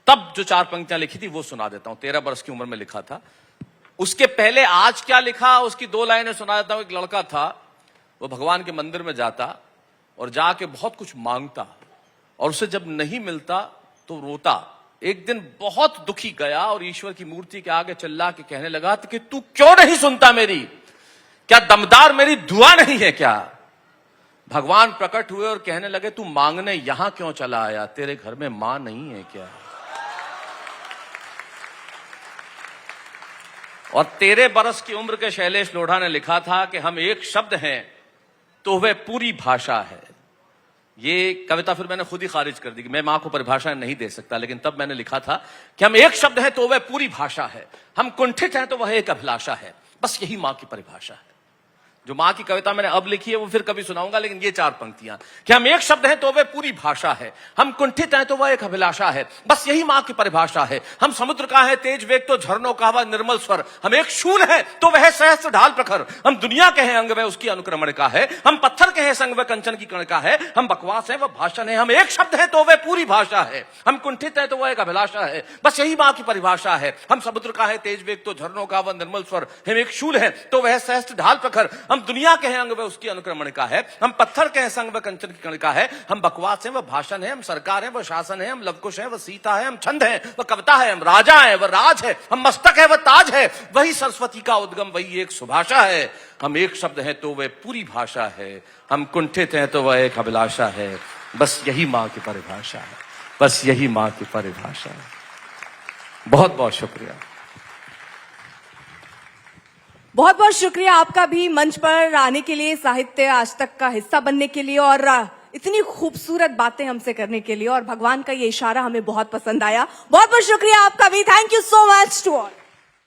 तब जो 4 पंक्तियां लिखी थी वो सुना देता हूं। 13 वर्ष की उम्र में लिखा था। उसके पहले आज क्या लिखा, उसकी 2 लाइनें सुना देता हूं। एक लड़का था, वो भगवान के मंदिर में जाता और जाके बहुत कुछ मांगता, और उसे जब नहीं मिलता तो रोता। एक दिन बहुत दुखी गया और ईश्वर की मूर्ति के आगे चिल्ला के कहने लगा कि तू क्यों नहीं सुनता मेरी, क्या दमदार मेरी दुआ नहीं है क्या। भगवान प्रकट हुए और कहने लगे, तू मांगने यहां क्यों चला आया, तेरे घर में मां नहीं है क्या। और 13 बरस की उम्र के शैलेश लोढ़ा ने लिखा था कि हम एक शब्द हैं तो वह पूरी भाषा है। ये कविता फिर मैंने खुद ही खारिज कर दी कि मैं मां को परिभाषा नहीं दे सकता, लेकिन तब मैंने लिखा था कि हम एक शब्द हैं तो वह पूरी भाषा है, हम कुंठित हैं तो वह एक अभिलाषा है, बस यही मां की परिभाषा है। जो मां की कविता मैंने अब लिखी है वो फिर कभी सुनाऊंगा, लेकिन ये 4 पंक्तियां कि हम एक शब्द हैं तो वह पूरी भाषा है, हम कुंठित हैं तो वह एक अभिलाषा है, बस यही मां की परिभाषा है। हम समुद्र का है तेज वेग तो झरनों का वह निर्मल स्वर, हम एक शूल है तो वह सहस्त्र ढाल प्रखर, हम दुनिया के हैं अंग वह उसकी अनुक्रमण का है, हम पत्थर के हैं संग वह कंचन की कण का है, हम बकवास है वह भाषण है, हम एक शब्द है तो वह पूरी भाषा है, हम कुंठित है तो वह एक अभिलाषा है, बस यही मां की परिभाषा है। हम समुद्र का है तेज वेग तो झरनों का वह निर्मल स्वर, हम एक शूल है तो वह सहस्त्र ढाल प्रखर, हम दुनिया के हैं अंग वह उसकी अनुक्रमण का है, हम पत्थर के हैं संग वह कंचन की कण का है, हम बकवास है वह भाषण है, हम सरकार है वह शासन है, हम लवकुश है वह सीता है, हम छंद है वह कविता है, हम राजा है वह राज है, हम मस्तक है वह ताज है, वही सरस्वती का उद्गम वही एक सुभाषा है। हम एक शब्द है तो वह पूरी भाषा है, हम कुंठित हैं तो वह एक अभिलाषा है, बस यही मां की परिभाषा है, बस यही मां की परिभाषा है। बहुत बहुत शुक्रिया। बहुत बहुत शुक्रिया आपका भी मंच पर आने के लिए, साहित्य आज तक का हिस्सा बनने के लिए और इतनी खूबसूरत बातें हमसे करने के लिए। और भगवान का ये इशारा हमें बहुत पसंद आया। बहुत बहुत शुक्रिया आपका भी। Thank you so much to all.